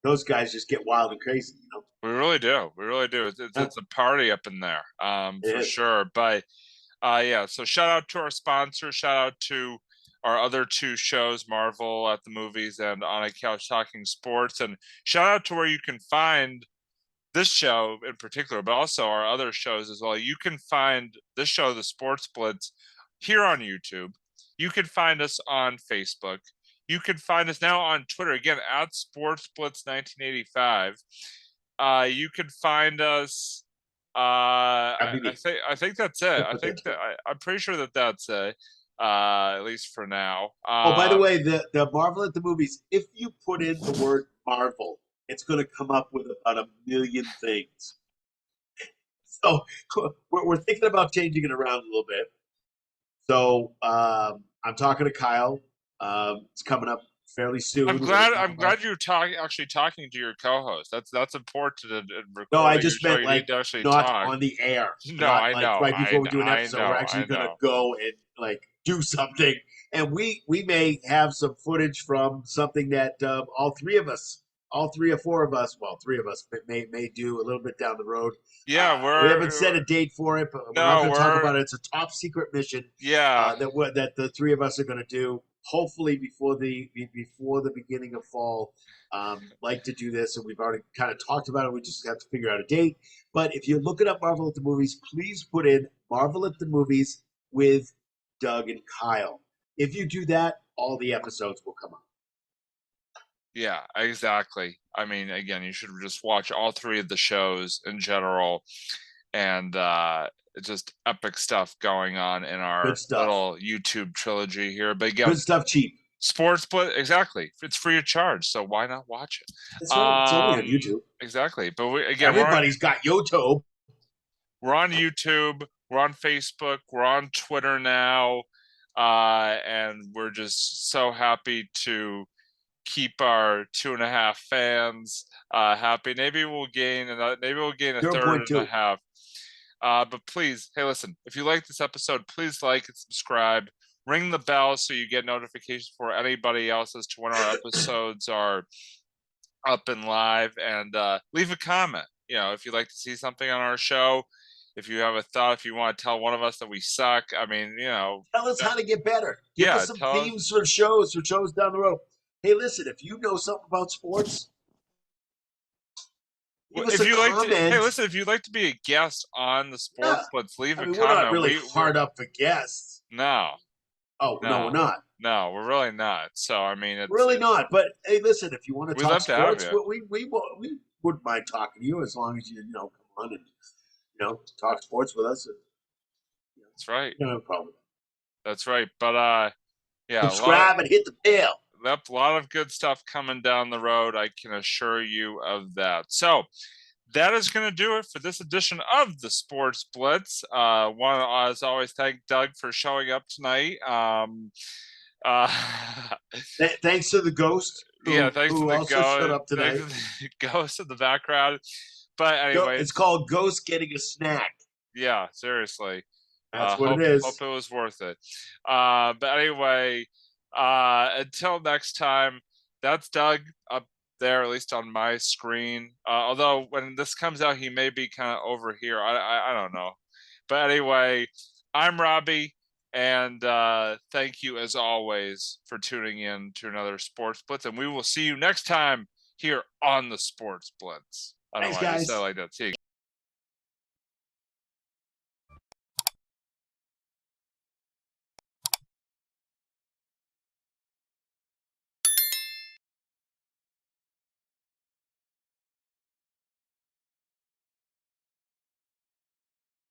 those guys just get wild and crazy. We really do. It's a party up in there, for sure. But so shout out to our sponsor. Shout out to our other two shows, Marvel at the Movies and On a Couch Talking Sports, and shout out to where you can find this show in particular, but also our other shows as well. You can find this show, The Sports Blitz, here on YouTube. You can find us on Facebook. You can find us now on Twitter, again, at Sports Blitz 1985. You can find us. I think that's it. I'm pretty sure that's it. At least for now. By the way, the Marvel at the Movies, if you put in the word Marvel, it's going to come up with about 1 million things. So we're thinking about changing it around a little bit. So I'm talking to Kyle. It's coming up fairly soon. I'm glad you're actually talking to your co-host. That's important. No, I just meant like not talk on the air. No, I know. Right before we do an episode, we're actually going to go and like do something, and we may have some footage from something that all three or four of us, well, three of us may do a little bit down the road. Yeah, we haven't set a date for it, but we're not going to talk about it. It's a top secret mission. Yeah, that the three of us are going to do. Hopefully before the beginning of fall. Like to do this, and we've already kind of talked about it. We just have to figure out a date. But if you're looking up Marvel at the Movies, please put in Marvel at the Movies with Doug and Kyle. If you do that, all the episodes will come up. Yeah, exactly. I mean, again, you should just watch all three of the shows in general. and just epic stuff going on in our Good stuff. little YouTube trilogy here. But again, Good stuff, cheap. Sports Blitz, exactly. It's free of charge, so why not watch it? That's right. It's only on YouTube. Exactly. But Everybody's got YouTube. we're on YouTube, we're on Facebook, we're on Twitter now, and we're just so happy to keep our 2.5 fans happy. Maybe we'll gain a third and 0.2. a half. But please, hey, listen, if you like this episode, please like and subscribe. Ring the bell so you get notifications for anybody else as to when our episodes are up and live, and leave a comment. If you'd like to see something on our show, if you have a thought, if you want to tell one of us that we suck, I mean, tell us how to get better. Give us some themes for shows down the road. Hey, listen, if you know something about sports, if you'd like to be a guest on the Sports Blitz, leave a comment. We're not really hard up for guests. No. Oh, no, we're not. No, we're really not. So, I mean, it's really not. But hey, listen, if you want to talk sports, we wouldn't mind talking to you as long as you come on and talk sports with us. That's right. No problem. That's right. But subscribe and hit the bell. A lot of good stuff coming down the road. I can assure you of that. So that is going to do it for this edition of the Sports Blitz. Want to, as always, thank Doug for showing up tonight. Thanks to the ghost. Thanks to the also ghost. Showed up tonight. Ghost in the background. But anyway, it's called Ghost Getting a Snack. Yeah, seriously. That's what it is. Hope it was worth it. But anyway, until next time, that's Doug up there, at least on my screen. Although when this comes out, he may be kind of over here. I don't know. But anyway, I'm Robbie, and thank you as always for tuning in to another Sports Blitz, and we will see you next time here on the Sports Blitz. I don't know why I said it like that. See you.